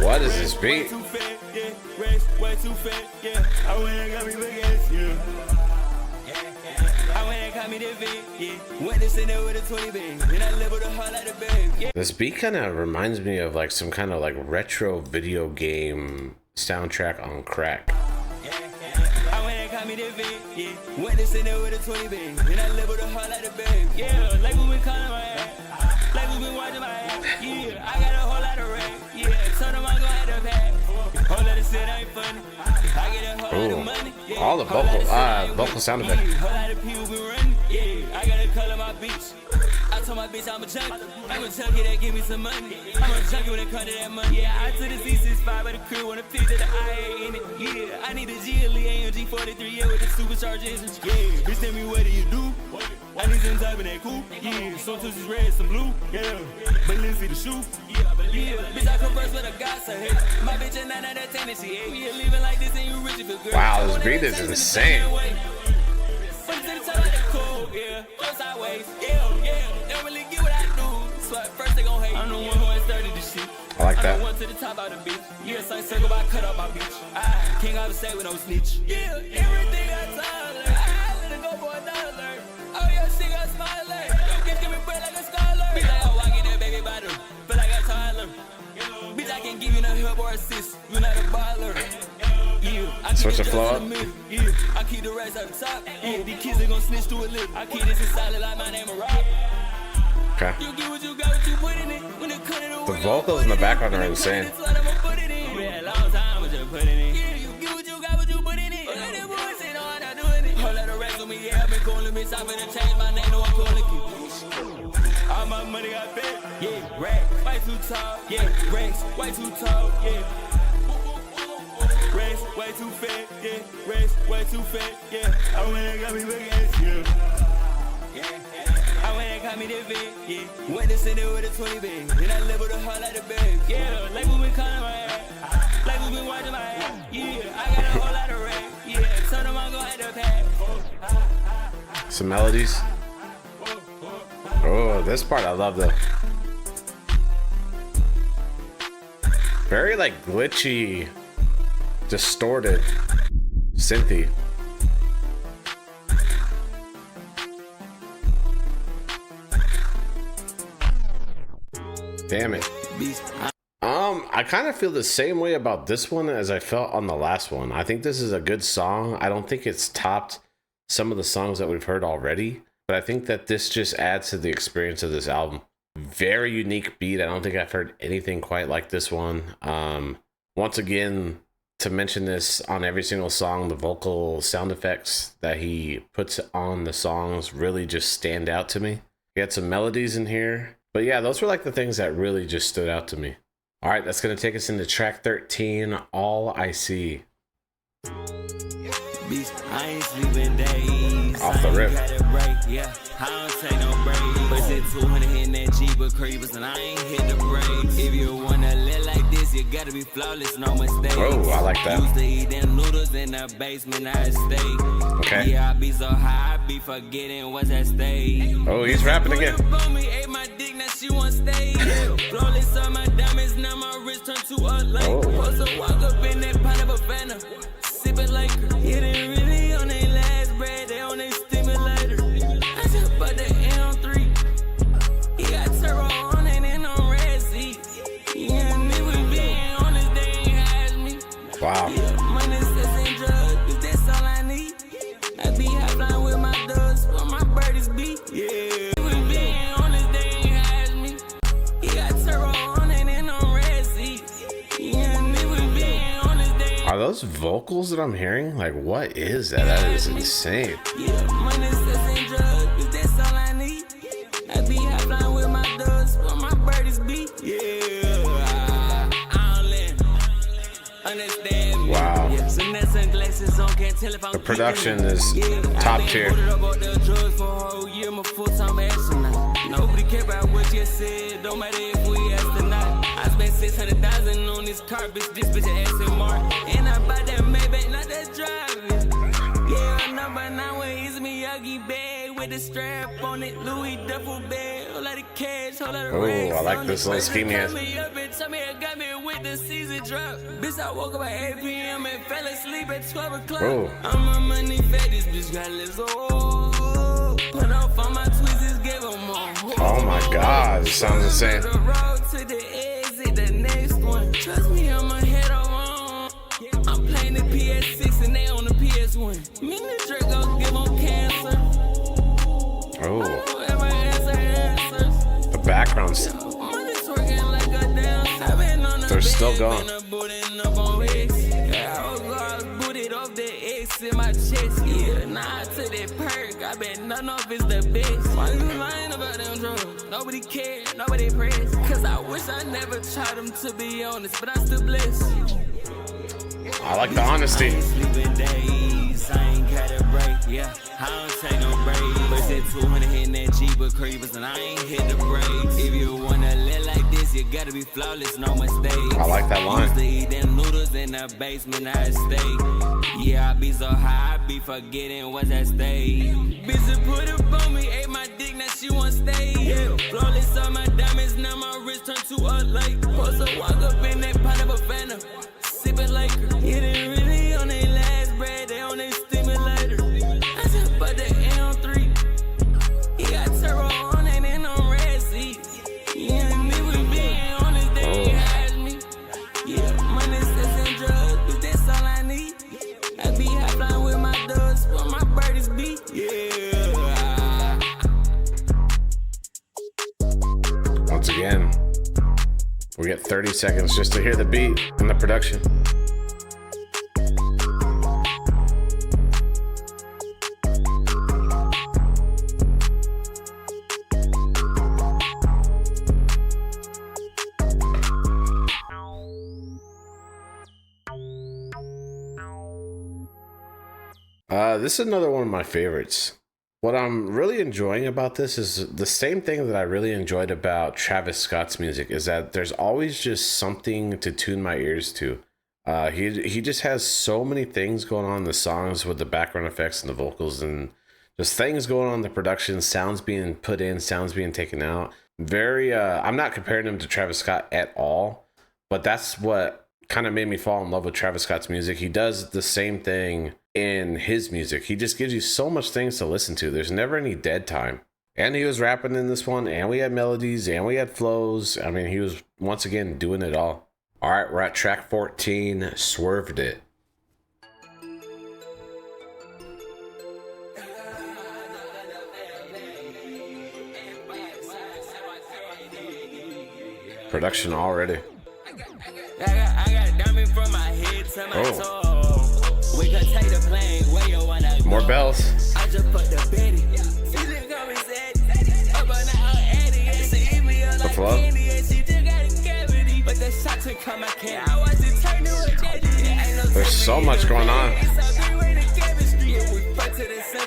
What is this beat? Way too fat, yeah, racks, way too fat, yeah. I went and got me big ass, yeah. I went and got me that big, yeah. Went to sit there with a 20 bag, and I leveled the heart like a bag, yeah. This beat kind of reminds me of like some kind of like retro video game soundtrack on crack. I went and got me that big, yeah. Went to sit there with a 20 bag, and I leveled the heart like a bag, yeah. Like we been calling my ass, like we been watching my ass, yeah. I got a whole lot of rap, yeah. Turn them on, go ahead to pack. Whole lot of shit ain't funny. I get a whole lot of money, yeah. All the vocal sound effects. Whole lot of people been running, yeah. I gotta color my bitch. I told my bitch I'm a junkie. I'm a junkie that give me some money. I'm a junkie when it comes to that money. Yeah, I took the C65 by the crib when the pitch of the IA in it. Yeah, I need a GLE AMG 43, yeah, with the supercharged engine. Yeah, bitch tell me what do you do? I need some type of that cool. Yeah, some twisties red, some blue. Yeah, but let's see the shoe. Yeah, bitch I converse with a god, so hey. My bitch is not that tendency. Yeah, we living like this and you rich if you're Wow, this beat is insane. Kool, yeah, go sideways, yeah, don't really get what I do. So at first they gon' hate. I'm the one who started this shit. I like that. I'm the one to the top of the bitch. Yeah, same circle, but I cut off my bitch. I can't have a say with no snitch. Yeah, everything I told her, I let her go for $1. Oh yeah, she got smiling. Yo, give me bread like a scholar. Be like, oh, I get that baby bottle, but I got Tyler. Bitch, I can give you no help or assist. You're not a baller. Switch the flow up. Yeah, I keep the rest at the top. Yeah, these kids are gonna snitch to a lip. I keep this in solid like my name is Rob. Okay. You get what you got, what you put in it. When it cut it The vocals in the background are insane. Yeah, long time was just putting it. Yeah, you get what you got, what you put in it. And that boy say no, I'm not doing it. Whole lot of rest on me, yeah, I've been calling me. I'm finna change my name, no I'm calling you. All my money I bet, yeah, rack, way too tall, yeah, racks, way too tall, yeah. Race way too fat, yeah. Race way too fat, yeah. I went and got me big ass, yeah. I went and got me that big, yeah. Went to sit there with a 20 bag, then I leveled the heart like a bag, yeah. Like we been calling my ass, like we been watching my ass, yeah. I got a whole lot of rap, yeah. Turn them on, go ahead to pack. Some melodies. Oh, this part I love though. Very like glitchy, distorted, synthy. Damn it. I kind of feel the same way about this one as I felt on the last one. I think this is a good song. I don't think it's topped some of the songs that we've heard already, but I think that this just adds to the experience of this album. Very unique beat. I don't think I've heard anything quite like this one. Once again, to mention this on every single song, the vocal sound effects that he puts on the songs really just stand out to me. He had some melodies in here, but yeah, those were like the things that really just stood out to me. All right, that's gonna take us into track 13, All I See. Bitch, I ain't sleeping days. Off the rip. I ain't got a break, yeah. I don't take no break. But said 200 in that Jeep Creepers, and I ain't hit the brakes. If you wanna live like this, you gotta be flawless, no mistakes. Oh, I like that. Used to eat them noodles in the basement, I stay. Okay. Yeah, I be so high, I be forgetting what's at stake. Oh, he's rapping again. Me, ate my dick, now she won't stay. Flawless on my diamonds, now my wrist turned to a light. Oh. Supposed to walk up in that pint of a Fanta, sipping like her. Yeah, they really on their last bread, they on their stimulator. I just bought the M3. He got turbo on it and on red seats. Yeah, me with being honest, they ain't ask me. Wow. Yeah, money, sex, and drugs, that's all I need. I be high flying with my dogs, where my birdies be. Yeah, with being honest, they ain't ask me. He got turbo on it and on red seats. Yeah, me with being honest, they ain't. Are those vocals that I'm hearing? Like, what is that? That is insane. Yeah, money, sex, and drugs, that's all I need. I be high flying with my dogs, where my birdies be. Yeah, I don't let understand me. Wow. Yeah, sunglasses on, can't tell if I'm The production keeping it. is Yeah, top I been tier. booted up on the drugs for a whole year, my full-time astronaut. Nobody care about what you said, don't matter if we asked or not. I spent 600,000 on this car, bitch, this bitch an asset mark. And I bought that Maybach, not that driving. Yeah, I number 9 when it's Miyagi bag with the strap on it, Louis duffel bag, whole lot of cash, whole lot of racks I like on this it. little scheme he has. Call me up and tell me it got me with the season drop. Bitch, I woke up at 8 p.m. and fell asleep at 12 o'clock. Oh. I'm a money fat, this bitch got lips, oh. Put off on my tweezers, give them all. Oh my God, it sounds insane. The road to the exit, the next one. Trust me, I'ma head on. I'm playing the PS6 and they on the PS1. Me and the Drake give them cancer. Oh, Whoever answers. the background's Money's working like a damn. I've been on the They're still bed, going. been a booting up on X. Yeah, I was booted off the X in my chest. Yeah, nah, to that perk. I bet none of it's the best. Why you lying about them drugs? Nobody cares, nobody press. Cause I wish I never tried them, to be honest, but I'm still blessed. I like the honesty. I ain't sleeping days, I ain't got a break, yeah. I don't take no breaks. But said 200 in that Jeep Creepers, and I ain't hit the brakes. If you wanna live like this, you gotta be flawless, no mistakes. I like that line. Used to eat them noodles in the basement, I stay. Yeah, I be so high, I be forgetting what's at stake. Bitch, put up on me, ate my dick, now she won't stay. Yeah, flawless on my diamonds, now my wrist turned to a light. Supposed to walk up in that pint of a Fanta, sipping like her. Yeah, they really on their last bread, they on their stimulator. I just bought the M3. He got turbo on it and on red seats. Yeah, me with being honest, they ain't ask me. Yeah, money, sex, and drugs, that's all I need. I be high flying with my dogs, where my birdies be. Yeah. Once again, we get 30 seconds just to hear the beat and the production. This is another one of my favorites. What I'm really enjoying about this is the same thing that I really enjoyed about Travis Scott's music, is that there's always just something to tune my ears to. He just has so many things going on in the songs with the background effects and the vocals and just things going on in the production, sounds being put in, sounds being taken out. I'm not comparing him to Travis Scott at all, but that's what kind of made me fall in love with Travis Scott's music. He does the same thing in his music. He just gives you so much things to listen to. There's never any dead time. And he was rapping in this one, and we had melodies, and we had flows. I mean, he was once again doing it all. All right, we're at track 14, Swerved It. Production already. I got diamond from my head to my toe. We could take the plane where you wanna go. More bells. I just put the Betty. She just come and said, up on the Eddie. She eat me up like flow. candy and she just got a cavity. But the shot to come, I can't. I watch it turn to a jetty. There's so much going on. It's a three-way to Kevin.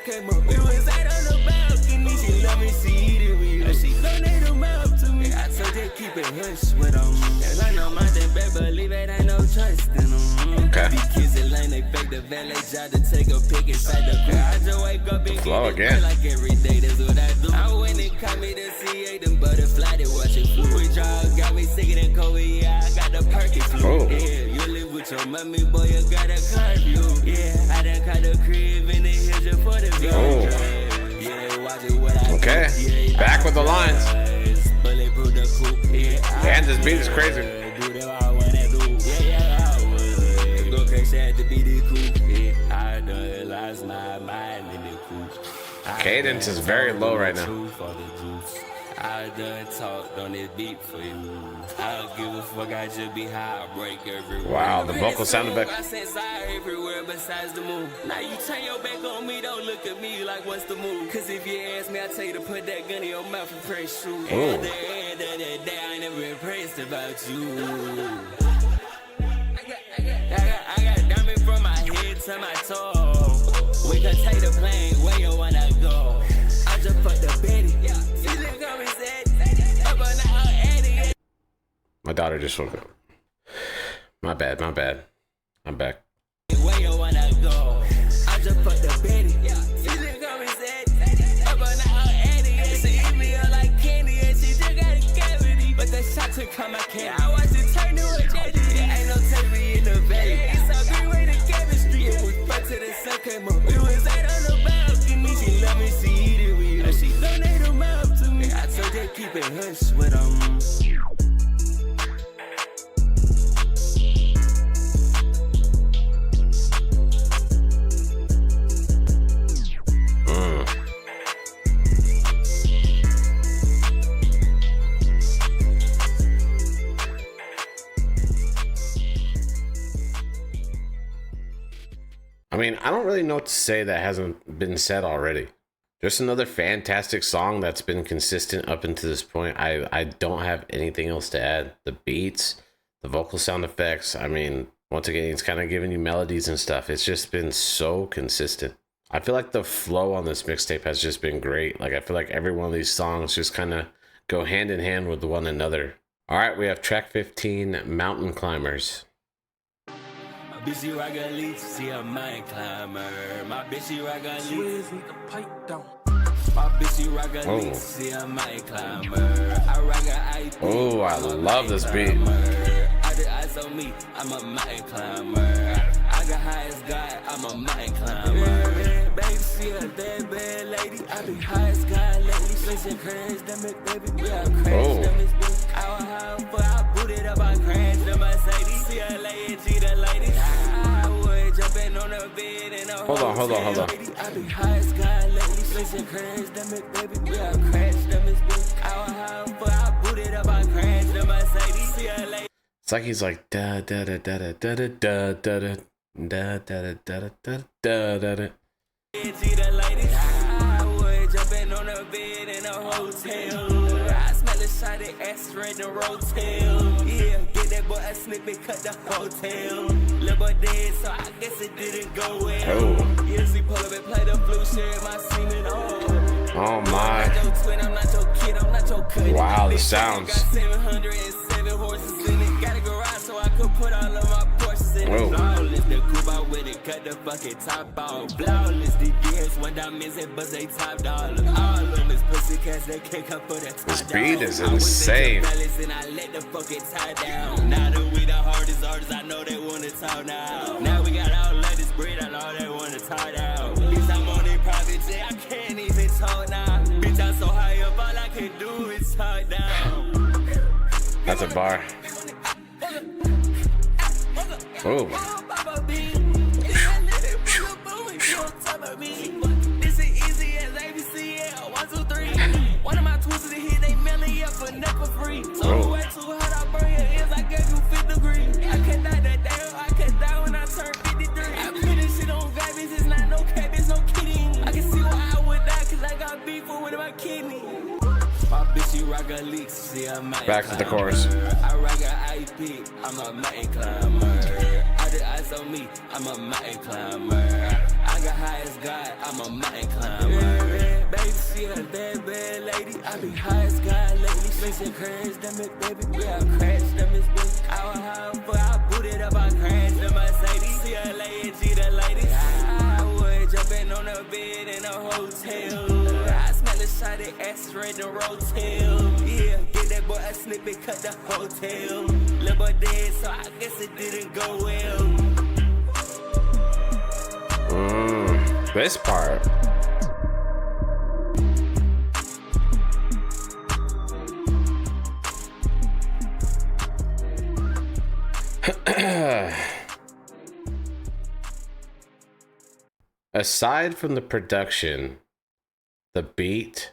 came up. We was out on the balcony. She love me, she eat it with you. She donate them out to me. I told her keep it hush with them. And I know my damn baby believe it, ain't no trust in them. Okay. These kids in line, they fake the valet job to take a pic inside the car. I just wake up and Flow get again. it like every day, that's what I do. I went and caught me the CA, them butterfly, they watching food. We draw, got me sicker than COVID, yeah, I got the perky flu. Oh. Yeah, you live with your mommy, boy, you got a curfew. Yeah, I done caught the crib in the hills just for the view. Oh. Yeah, watch it what I Okay. do. Yeah, Back with the lines. Bulletproof the coupe, yeah. Man, this beat is crazy. Do that I wanna do. Yeah, I would. Go crazy had to be the coupe. Yeah, I done lost my mind in the coupe. Cadence is very low right now. I done talked on this beat for you. I don't give a fuck, I just be high, I break everywhere. Wow, the vocal sound effect. I said sorry everywhere besides the moon. Now you turn your back on me, don't look at me like what's the move. Cause if you ask me, I tell you to put that gun in your mouth and press shoot. At the end of the day, I ain't never impressed about you. I got diamond from my head to my toe. We can take the plane where you wanna go. I just fucked the Betty. My daughter just woke up. My bad, my bad. I'm back. Where you wanna go? I just fucked the Betty. She come and said, up on our Eddie. She eat me up like candy and she just got a cavity. But the shot took come I can't. I watched it turn to a tragedy. Ain't no TV in the valley. It's a green way to chemistry. If we fuck to the sun came up. We was out on the balcony. She love me, she eat it with you. She donate them out to me. I told her keep it hush with them. I mean, I don't really know what to say that hasn't been said already. Just another fantastic song that's been consistent up until this point. I don't have anything else to add. The beats, the vocal sound effects. I mean, once again, it's kind of giving you melodies and stuff. It's just been so consistent. I feel like the flow on this mixtape has just been great. Like, I feel like every one of these songs just kind of go hand in hand with one another. All right, we have track 15, Mountain Climbers. My bitch, she rock a leech, she a mountain climber. My bitch, she rock a leech. My bitch, she rock a leech, she a mountain climber. I rock a IP. Oh, I love this beat. I did eyes on me, I'm a mountain climber. I got high as God, I'm a mountain climber. Baby, she a bad lady. I be high as God lately. Flexing crash, damn it, baby. We are crash, damn it, bitch. I was high, but I booted up, I crashed the Mercedes. CLA and G, the ladies. I would jumping on the bed and a Hold on. I be high as God lately. Flexing crash, damn it, baby. We are crash, damn it, bitch. I was high, but I booted up, I crashed the Mercedes. CLA. It's like he's like da da da da da da da da da da da da da da da da da. I would jumping on the bed in a hotel. I smell a shot of ass red and rotel. Yeah, get that boy a snippet, cut the hotel. Little boy dead, so I guess it didn't go well. Yeah, see, pull up and play the blue share my semen. Oh my. I'm not your twin, I'm not your kid, I'm not your cousin. Wow, the sounds. Got 707 horses in it. Got a garage so I could put all of my Porsches in it. Flawless, the coupe out with it, cut the fucking top off. Flawless, the DS, one diamonds and buzz they top dollar. All of them is pussy cats, they can't come for that top. This beat is insane. And I let the fucking tie down. Now that we the hardest artists, I know they wanna talk now. Now we got all of this breed, I know they wanna talk down. Bitch, I'm on a private jet, I can't even talk now. Bitch, I'm so high up, all I can do is talk down. That's a bar. Oh. This is easy as ABC, yeah, 1, 2, 3. One of my twists hit, they melly up for never free. So way too hot, I burn your ears, I gave you 50 degrees. I can die that day, I can die when I turn 53. I put this shit on babies, it's not no cap, it's no kidding. I can see why I would die, cause I got beef with one of my kidneys. My bitch, she rock a leak, she a mountain Back to the chorus. I rock a IP, I'm a mountain climber. I did eyes on me, I'm a mountain climber. I I got high as God, I'm a mountain climber. Baby, she a bad lady. I be high as God lately. Mixing crash, damn it, baby. We all crash, damn it, bitch. I was high, but I booted up, I crashed the Mercedes. CLA, the ladies. I was jumping on the bed in a hotel. I smell a shot of ass red and rotel. Yeah, get that boy a snippet, cut the hotel. Little boy dead, so I guess it didn't go well. This part. Aside from the production, the beat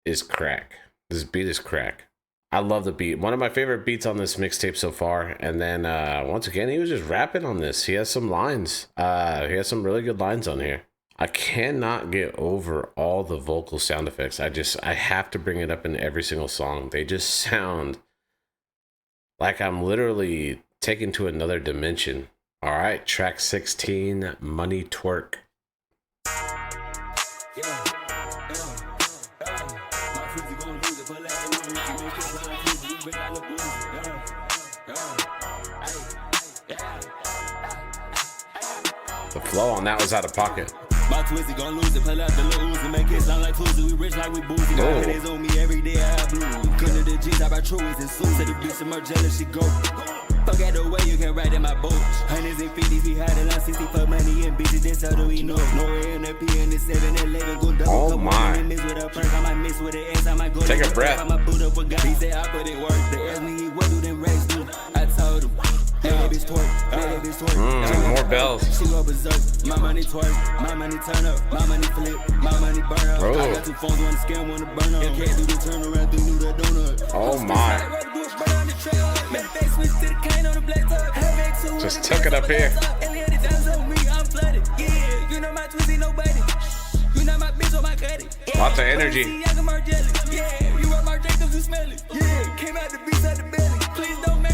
is crack. This beat is crack. I love the beat. One of my favorite beats on this mixtape so far. And then once again, he was just rapping on this. He has some lines. He has some really good lines on here. I cannot get over all the vocal sound effects. I have to bring it up in every single song. They just sound like I'm literally taken to another dimension. All right, track 16, Money Twerk. The flow on that was out of pocket. My Twizzy gon' lose it, pull out the little ooze and make it sound like Tuesday. We rich like we boozy. Got pennies on me every day, I have blue. Kill the G's, I buy Truies and suits. To the bitch, some more jealous, she go. Fuck out the way you can ride in my boat. Hundreds and fifties, we had it on 60 for money and bitches, that's how do we know. No in the P and the 7-11, go double. Oh my. Miss with a perk, I might miss with an S, I might go. Take a breath. I might boot up a guy. He said I put it work. They asked me what do them racks do. I told him. More bells. She go berserk. My money twerk, my money turn up, my money flip, my money burn up. I got two phones, one scam, one to burn up. Can't do the turn around, do that donut. Oh my. Just took it up here. Lots of energy.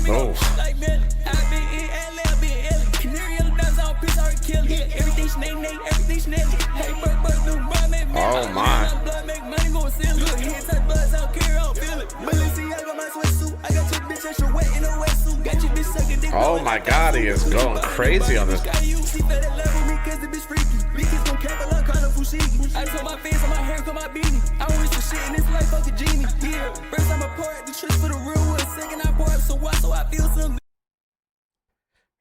Oh. Oh my. Oh my god, he is going crazy on this. I told my face on my hair, cut my beanie. I don't risk the shit in this life, fuck a genie. Yeah, first I'm a part, the tricks for the real one. Second I pour up, so I feel some.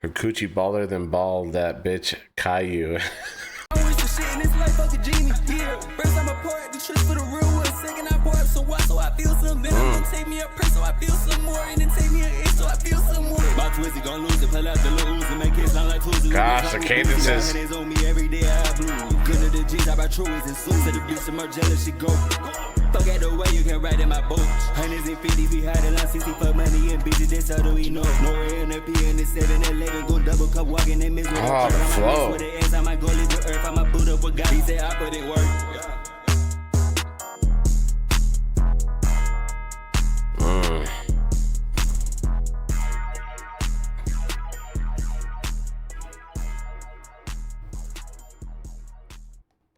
Her coochie baller than ball that bitch Caillou. I don't risk the shit in this life, fuck a genie. Yeah, first I'm a part, the tricks for the real one. Second I pour up, so I feel some. Then take me a purse, so I feel some more. And then take me an inch, so I feel some more. My Twizzy gon' lose it, pull out the little ooze and make it sound like Tuesday. Gosh, the cadences. On me every day, I have blue. Good to the G's, I buy Truies and suits. To the bitch, some more jealous, she go. Fuck out the way you can ride in my boat. Hundreds and fifties, we had it on 60 for money and bitches, that's how do we know. No in the P and the 7-11, go double cup walking and miss with the flow. With the ass, I might go live the earth, I might boot up a guy. He said I put it work.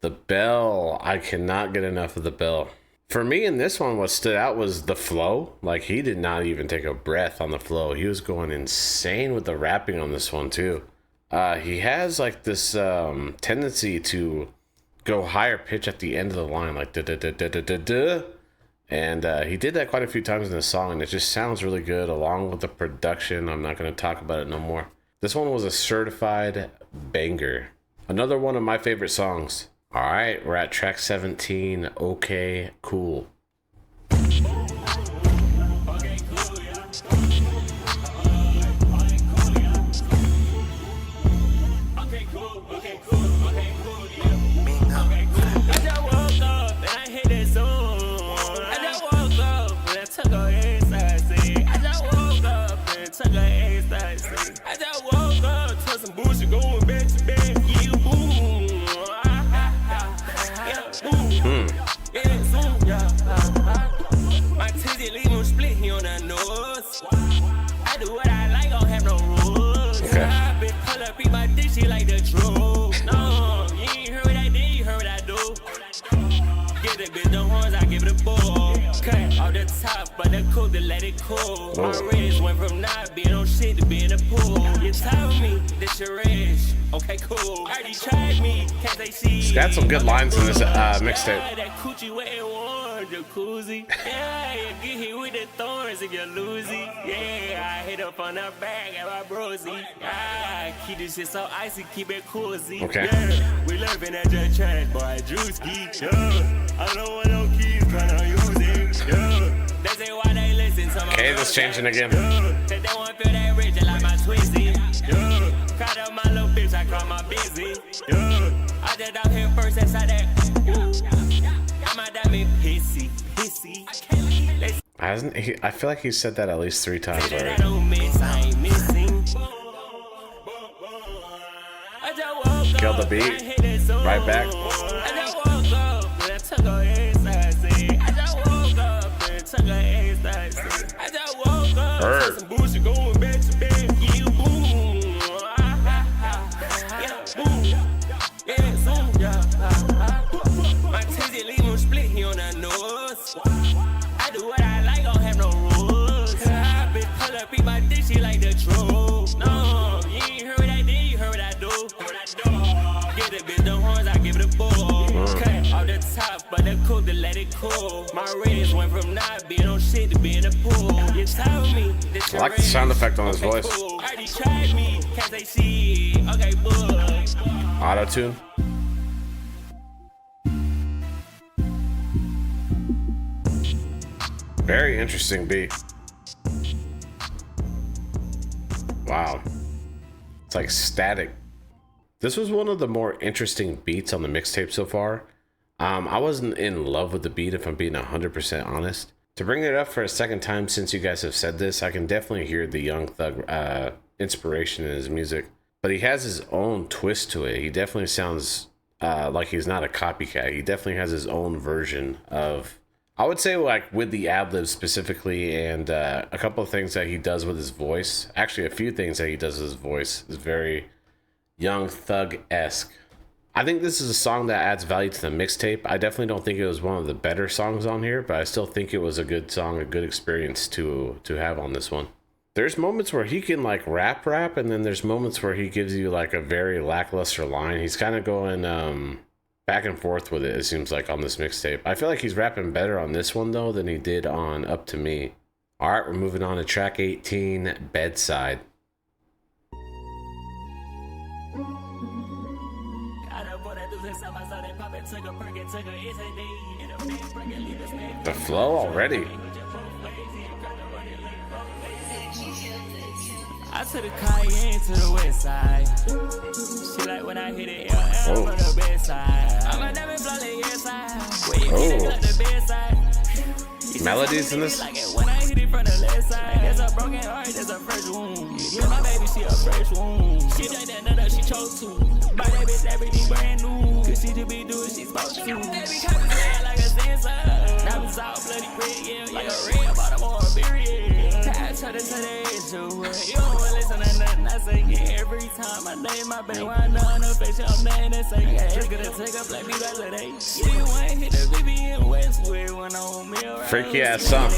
The bell, I cannot get enough of the bell. For me in this one, what stood out was the flow. Like, he did not even take a breath on the flow. He was going insane with the rapping on this one too. He has like this tendency to go higher pitch at the end of the line, like da da da da da da da. And he did that quite a few times in the song, and it just sounds really good along with the production. I'm not going to talk about it no more. This one was a certified banger. Another one of my favorite songs. All right, we're at track 17, Okay, Kool. it, bitch, the horns, I give it a ball. Cut off the top, but the cool to let it cool. My wrist went from not being on shit to being a pool. You tell me this your wrist. Okay, cool. Already tried me, can't they see? He's got some good lines in this mixtape. That coochie wet and warm, jacuzzi. Yeah, you get hit with the thorns if you're losing. Yeah, I hit up on the bag at my brosy. Ah, keep this shit so icy, keep it cozy. Okay. Yeah, we living at your trash, boy, juice geek. Yeah, I don't want no keys, tryna use it. Yeah, they say why they listen to my Okay, this changing again. yeah, they want feel that rich like my Twizzy. Yeah, caught up my little bitch, I call my busy. Yeah, I just out here first inside that. Got my diamond pissy, pissy. Hasn't he? I feel like he said that at least 3 times I already. don't miss, I ain't missing. I just woke Killed the up, beat. I hit that song. Right back. I just woke up, and I took her ass, I said. I just woke up, and took her ass, I said. I just woke up, took some bullshit, going back to bed. Yeah, boom. Yeah, boom. Yeah, zoom, yeah. My tizzy leave him split, he on the nose. I do what I like, don't have no rules. I been pull up, beat my dick, she like the truth. No, you ain't heard what I did, you heard what I do. Get it, bitch, the horns, I give it a ball. Cut off the top, but the cool to let it cool. My wrist went from not being on shit to being a pool. You tell me this I like the sound effect on his okay, voice. cool. Already tried me, can't say shit. Okay, boy. Auto tune. Very interesting beat. Wow. It's like static. This was one of the more interesting beats on the mixtape so far. I wasn't in love with the beat, if I'm being 100% honest. To bring it up for a second time since you guys have said this, I can definitely hear the Young Thug inspiration in his music. But he has his own twist to it. He definitely sounds like he's not a copycat. He definitely has his own version of, I would say, like with the ad-libs specifically, and a couple of things that he does with his voice. Actually, a few things that he does with his voice is very Young Thug-esque. I think this is a song that adds value to the mixtape. I definitely don't think it was one of the better songs on here, but I still think it was a good song, a good experience to have on this one. There's moments where he can like rap, and then there's moments where he gives you like a very lackluster line. He's kind of going back and forth with it seems like, on this mixtape. I feel like he's rapping better on this one though than he did on Up to Me. All right, we're moving on to track 18, Bedside. The flow already. I took the Cayenne to the west side. She like when I hit it, LL from the best side. I'm a diamond blood the inside. When you hit it, the best side. Melodies in this? Like it when I hit it from the left side. There's a broken heart, there's a fresh wound. Yeah, my baby, she a fresh wound. She drank that nut up, she chose to. Buy that bitch everything brand new. Cause she just be doing she's supposed to. That be coming like a sensor. Now it's all bloody red, yeah. Like a red bottom or a period. I try to tell that issue. You don't wanna listen to nothing I say. Yeah, every time I name my baby, I know on her face, I'm nothing to say. Yeah, it's gonna take up like me by today. She ain't hit the baby in Westwood when on me around. Freaky ass song. I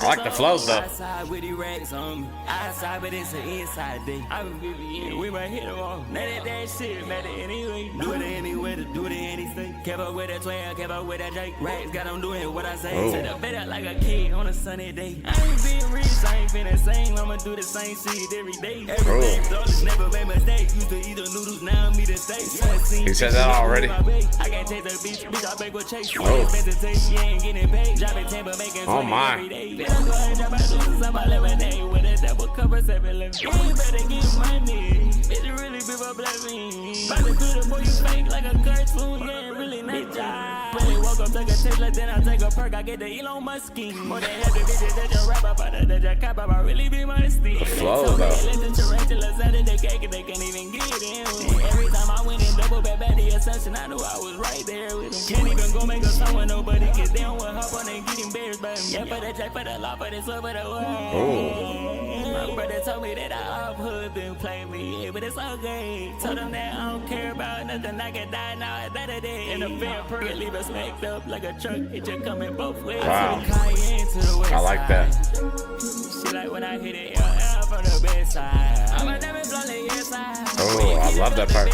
like the flows though. Outside with the racks on me. Outside, but it's an inside day. I been Vivian, we might hit them all. None that shit matter anyway. Do it anywhere to do it anything. Kept up with that 12, kept up with that Drake. Racks got them doing what I say. Set up better like a kid on a sunny day. I ain't being rich, I ain't been the same. I'ma do the same shit every day. Everything dollars never made mistakes. Used to eat the noodles, now I'm eating steaks. He said that already. I can't take the bitch, I bake with Chase. She ain't getting paid. Dropping 10 but making 20 every day. Then I go and drop my deuces on my lemonade with a double cup of 7-Eleven. You better get money. It's really big for blessing. About to do the boy, you fake like a cartoon. Yeah, really nice job. Really woke up, take a Tesla, then I take a perk. I get the Elon Musk scheme. More than happy bitches that you rap about it, that you cap about. Really be my steam. The flow though. Let the tarantulas out of the cake and they can't even get in. Every time I win in double back back the assumption, I knew I was right there with him. Can't even go make a song with nobody, cause they don't want hop on and get embarrassed by him. Yeah, for the jack, for the law, for the soul, for the world. My brother told me that I off hood, then play me, yeah, but it's okay. Told him that I don't care about nothing, I can die now, it's better day. And the fan per leave us smacked up like a truck, it just coming both ways. Wow. I like that. She like when I hit it, LL from the bed side. I'm a diamond from the inside. Oh, I love that part.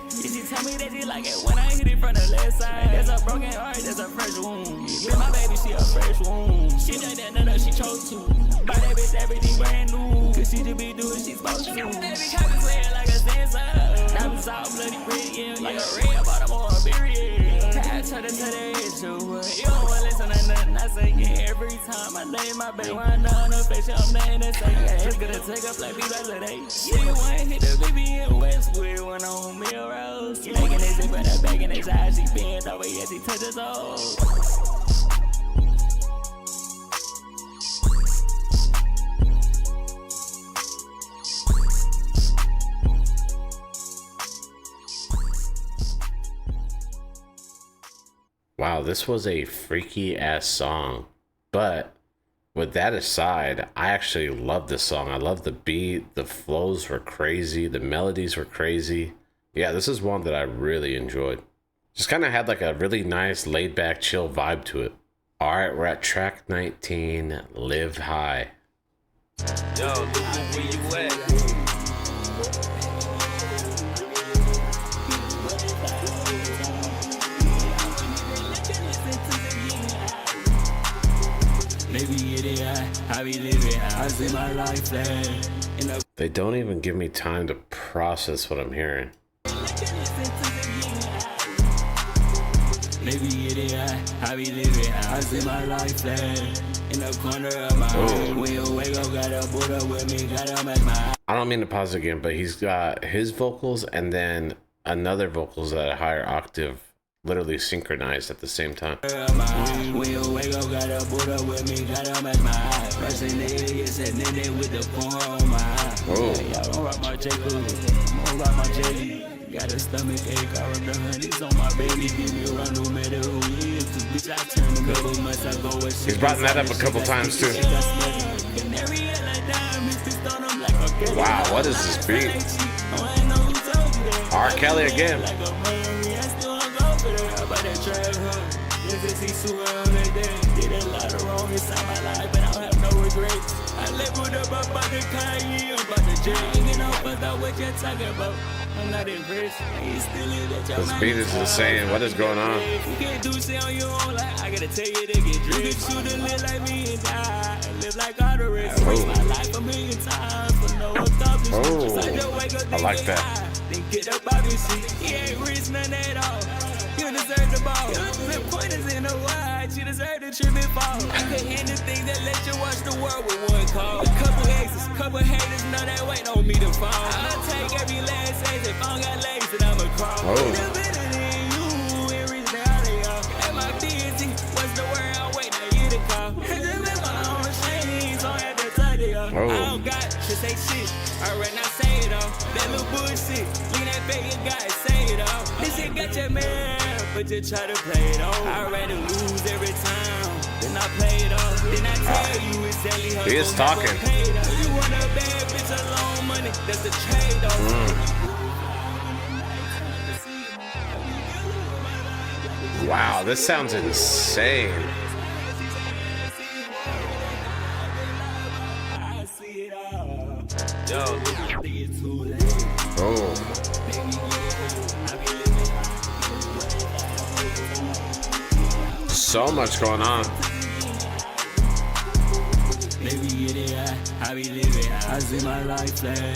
She tell me that she like it when I hit it from the left side. There's a broken heart, there's a fresh wound. With my baby, she a fresh wound. She done that, none she chose to. Buy that bitch everything brand new. Cause she just be doing she supposed to. Baby, copy swear like a sensor. Diamonds all bloody red, yeah. Like a red bottom or a period. I try to tell the issue. You don't wanna listen to nothing I say, yeah. Every time I lay my baby, when I on her face, I'm nothing to say, yeah. It's gonna take up like me like today. She wanna hit the baby in Westwood when I'm on Melrose. Making it zip in her back in his eyes, she bent over, yeah, she touches toes. Wow, this was a freaky ass song. But with that aside, I actually love this song. I love the beat, the flows were crazy, the melodies were crazy. Yeah, this is one that I really enjoyed. Just kind of had like a really nice laid back chill vibe to it. All right, we're at track 19, Live High. Yo, where you at? I be living, I see my life there. They don't even give me time to process what I'm hearing. Maybe it is I be living, I see my life there. In the corner of my eye, when you wake up, got a Buddha with me, got him at my. I don't mean to pause again, but he's got his vocals and then another vocals at a higher octave, literally synchronized at the same time. When you wake up, got a Buddha with me, got him at my eye. Rushing the idiot, sitting in there with the corn on my eye. Yeah, I don't rock my J. Kool, I don't rock my jelly. Got a stomach ache, I rub the honeys on my baby. Give me a run no matter who he is. Cause bitch, I turned a couple months ago. He's brought that up a couple times too. Wow, what is this beat? R. Kelly again. Did a lot of wrong inside my life, but I don't have no regrets. I leveled up about the Kanye, about the J. You know, but that's what you're talking about. I'm not impressed. This beat is insane. What is going on? You can't do shit on your own, like I gotta tell you to get drunk. You to live like me and die. Live like all the rest. Waste my life a million times for no accomplishment. I like that. Then get up out this shit. He ain't rich, none at all. You deserve the ball. The point is in the wide. You deserve the trip and fall. I could hand the thing that let you watch the world with one call. A couple exes, couple haters, know that wait on me to fall. I'll take every last ace. If I don't got legs, then I'ma crawl. Better than you, and reach down to y'all. At my busy, what's the word? I'll wait now you to call. I just live my own shame, so I have to tell you. I don't got to say shit. Alright, now say it all. That little bullshit. Lean that back, you gotta say it all. This shit got your man, but you try to play it off. I'd rather lose every time than I play it off. Then I tell you exactly how he is talking. You want a bad bitch alone, money, that's a trade-off. Wow, this sounds insane. So much going on. Maybe it is I be living, I see my life there.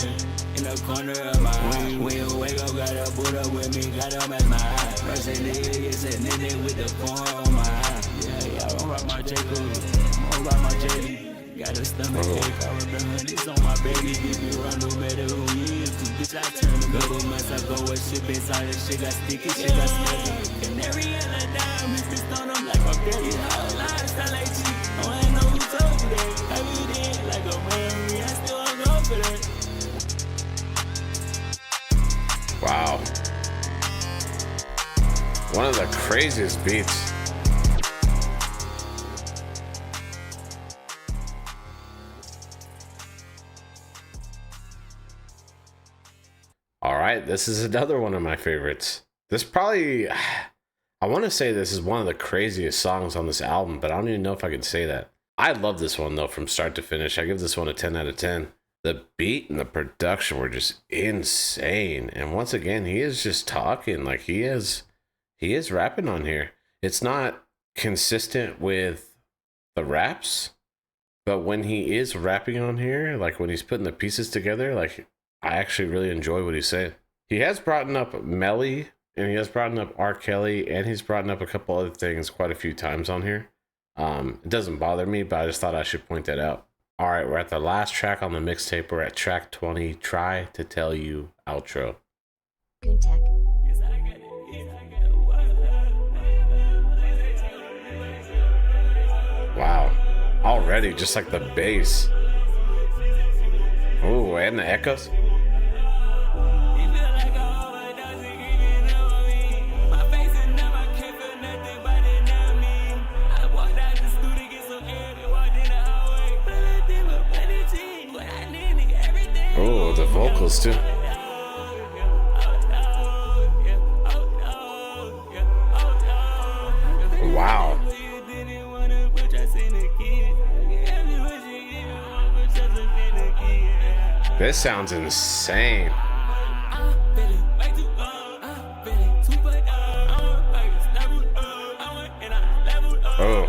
In the corner of my eye. When you wake up, got a Buddha with me, got him at my eye. Rushing the idiot, sitting in there with the corn on my eye. Yeah, I don't rock my J. Kool, I don't rock my jelly. Got a stomach ache, I rub the honeys on my baby. Give me a run no matter who he is. Cause bitch, I turned a couple months ago. What shit been inside this shit got sticky, shit got smelly. Canary and a dime, if it's on them like a dirty whole lifestyle like cheap. Oh, I know who told you that. I be there like a memory, I still go for that. Wow. One of the craziest beats. All right, this is another one of my favorites. This probably, I want to say this is one of the craziest songs on this album, but I don't even know if I can say that. I love this one though, from start to finish. I give this one a 10 out of 10. The beat and the production were just insane. And once again, he is just talking like he is rapping on here. It's not consistent with the raps, but when he is rapping on here, like when he's putting the pieces together, like I actually really enjoy what he's saying. He has brought up Melly, and he has brought up R. Kelly, and he's brought up a couple other things quite a few times on here. It doesn't bother me, but I just thought I should point that out. All right, we're at the last track on the mixtape. We're at track 20, Try to Tell You outro. Wow, already just like the bass. Ooh, and the echoes. Oh, the vocals too. Wow. This sounds insane. Oh.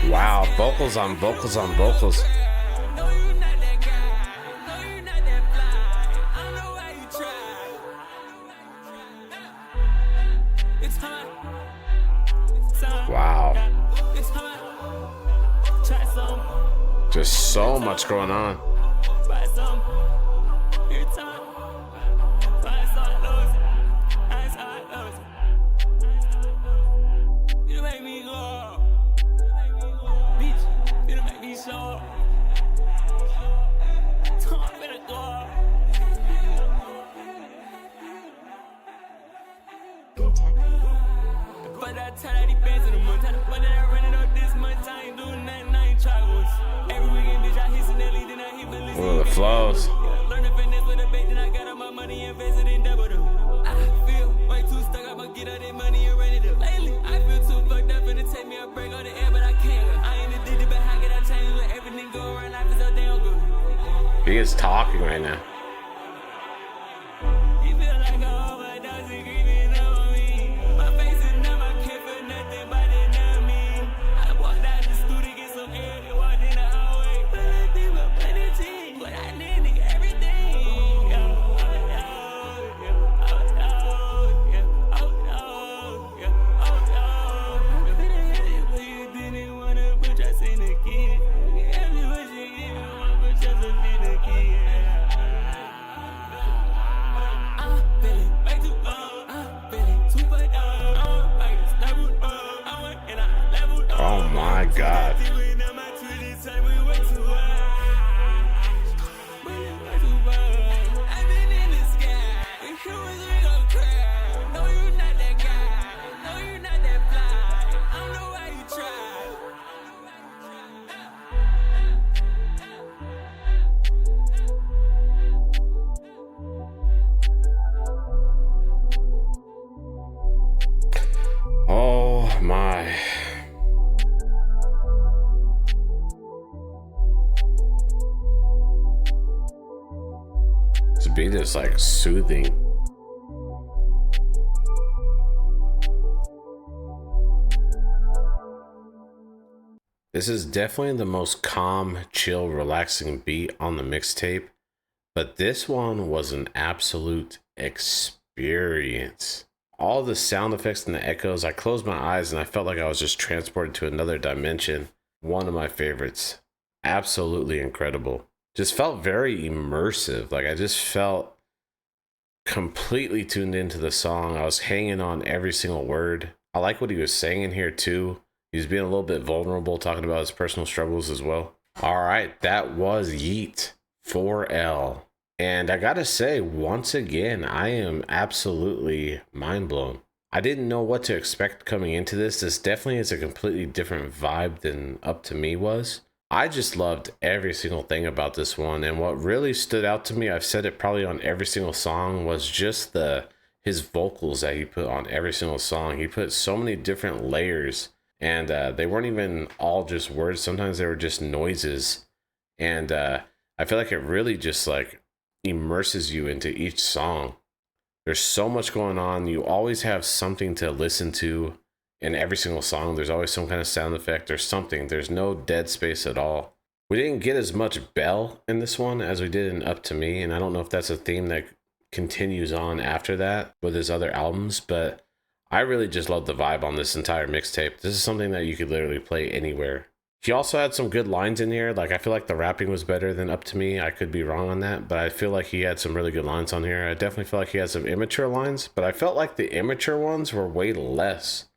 Wow, vocals on vocals on vocals. Wow. Just so much going on. Oh, the flows. He is talking right now. Oh my God. Oh my. This beat is like soothing. This is definitely the most calm, chill, relaxing beat on the mixtape, but this one was an absolute experience. All the sound effects and the echoes, I closed my eyes and I felt like I was just transported to another dimension. One of my favorites. Absolutely incredible. Just felt very immersive. Like I just felt completely tuned into the song. I was hanging on every single word. I like what he was saying in here too. He was being a little bit vulnerable, talking about his personal struggles as well. All right, that was Yeat. 4L. And I gotta say, once again, I am absolutely mind blown. I didn't know what to expect coming into this. This definitely is a completely different vibe than Up To Me was. I just loved every single thing about this one. And what really stood out to me, I've said it probably on every single song, was just his vocals that he put on every single song. He put so many different layers, and they weren't even all just words. Sometimes they were just noises. And I feel like it really just like immerses you into each song. There's so much going on. You always have something to listen to in every single song. There's always some kind of sound effect or something. There's no dead space at all. We didn't get as much bell in this one as we did in Up To Me, and I don't know if that's a theme that continues on after that with his other albums, but I really just love the vibe on this entire mixtape. This is something that you could literally play anywhere. He also had some good lines in here. Like, I feel like the rapping was better than Up To Me. I could be wrong on that, but I feel like he had some really good lines on here. I definitely feel like he had some immature lines, but I felt like the immature ones were way less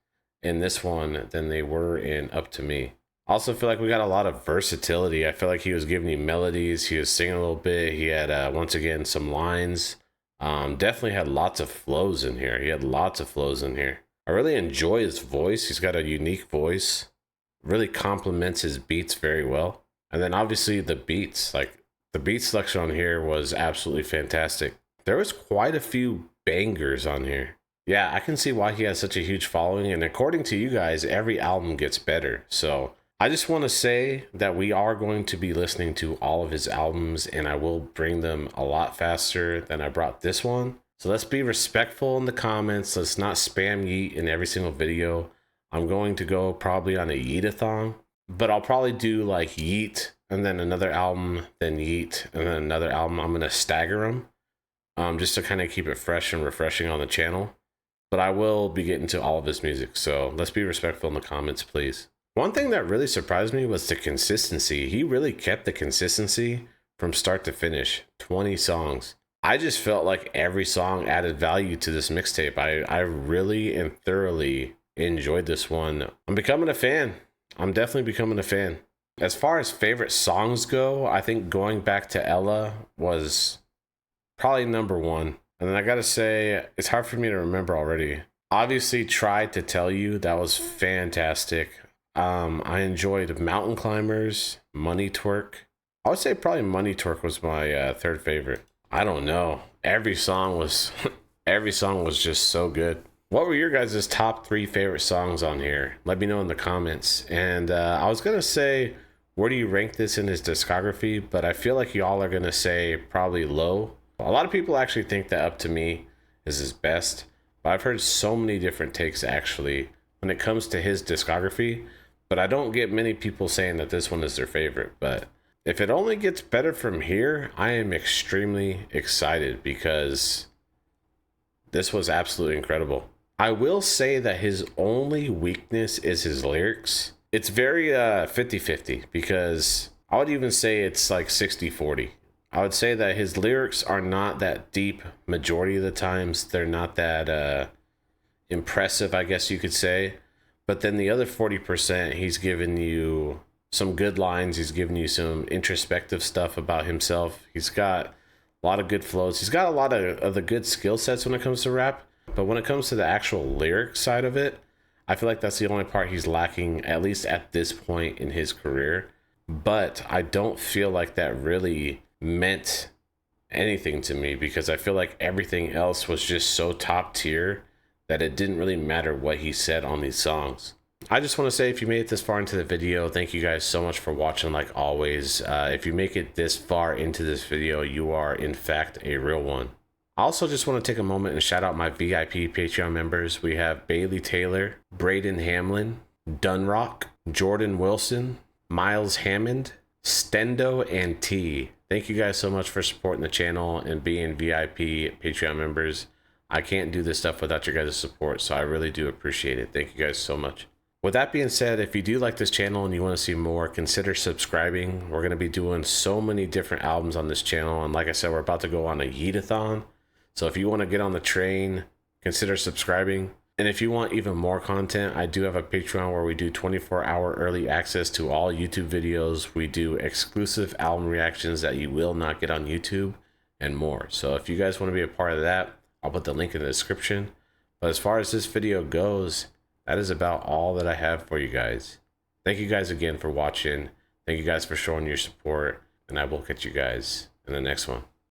in this one than they were in Up To Me. I also feel like we got a lot of versatility. I feel like he was giving you melodies. He was singing a little bit. He had, once again, some lines. Definitely had lots of flows in here. He had lots of flows in here. I really enjoy his voice. He's got a unique voice. Really complements his beats very well. And then obviously the beats, like the beat selection on here was absolutely fantastic. There was quite a few bangers on here. Yeah, I can see why he has such a huge following. And according to you guys, every album gets better. So I just want to say that we are going to be listening to all of his albums, and I will bring them a lot faster than I brought this one. So let's be respectful in the comments. Let's not spam Yeat in every single video. I'm going to go probably on a Yeat-a-thon, but I'll probably do like Yeat and then another album, then Yeat and then another album. I'm going to stagger them just to kind of keep it fresh and refreshing on the channel. But I will be getting to all of his music. So let's be respectful in the comments, please. One thing that really surprised me was the consistency. He really kept the consistency from start to finish. 20 songs. I just felt like every song added value to this mixtape. I really and thoroughly enjoyed this one. I'm becoming a fan. I'm definitely becoming a fan. As far as favorite songs go, I think Going Back to Ella was probably number one. And then I gotta say, it's hard for me to remember already. Obviously, Tried to Tell You, that was fantastic. I enjoyed Mountain Climbers, Money Twerk. I would say probably Money Twerk was my third favorite. I don't know. Every song was just so good. What were your guys' top 3 favorite songs on here? Let me know in the comments. And I was going to say, where do you rank this in his discography? But I feel like y'all are going to say probably low. A lot of people actually think that Up To Me is his best. But I've heard so many different takes actually when it comes to his discography. But I don't get many people saying that this one is their favorite. But if it only gets better from here, I am extremely excited because this was absolutely incredible. I will say that his only weakness is his lyrics. It's very 50-50 because I would even say it's like 60-40. I would say that his lyrics are not that deep majority of the times. They're not that impressive, I guess you could say. But then the other 40%, he's given you some good lines. He's given you some introspective stuff about himself. He's got a lot of good flows. He's got a lot of the good skill sets when it comes to rap. But when it comes to the actual lyric side of it, I feel like that's the only part he's lacking, at least at this point in his career. But I don't feel like that really meant anything to me because I feel like everything else was just so top tier that it didn't really matter what he said on these songs. I just want to say, if you made it this far into the video, thank you guys so much for watching like always. If you make it this far into this video, you are in fact a real one. I also just want to take a moment and shout out my VIP Patreon members. We have Bailey Taylor, Braden Hamlin, Dunrock, Jordan Wilson, Miles Hammond, Stendo, and T. Thank you guys so much for supporting the channel and being VIP Patreon members. I can't do this stuff without your guys' support, so I really do appreciate it. Thank you guys so much. With that being said, if you do like this channel and you want to see more, consider subscribing. We're going to be doing so many different albums on this channel, and like I said, we're about to go on a Yeat-a-thon. So if you want to get on the train, consider subscribing. And if you want even more content, I do have a Patreon where we do 24-hour early access to all YouTube videos. We do exclusive album reactions that you will not get on YouTube and more. So if you guys want to be a part of that, I'll put the link in the description. But as far as this video goes, that is about all that I have for you guys. Thank you guys again for watching. Thank you guys for showing your support. And I will catch you guys in the next one.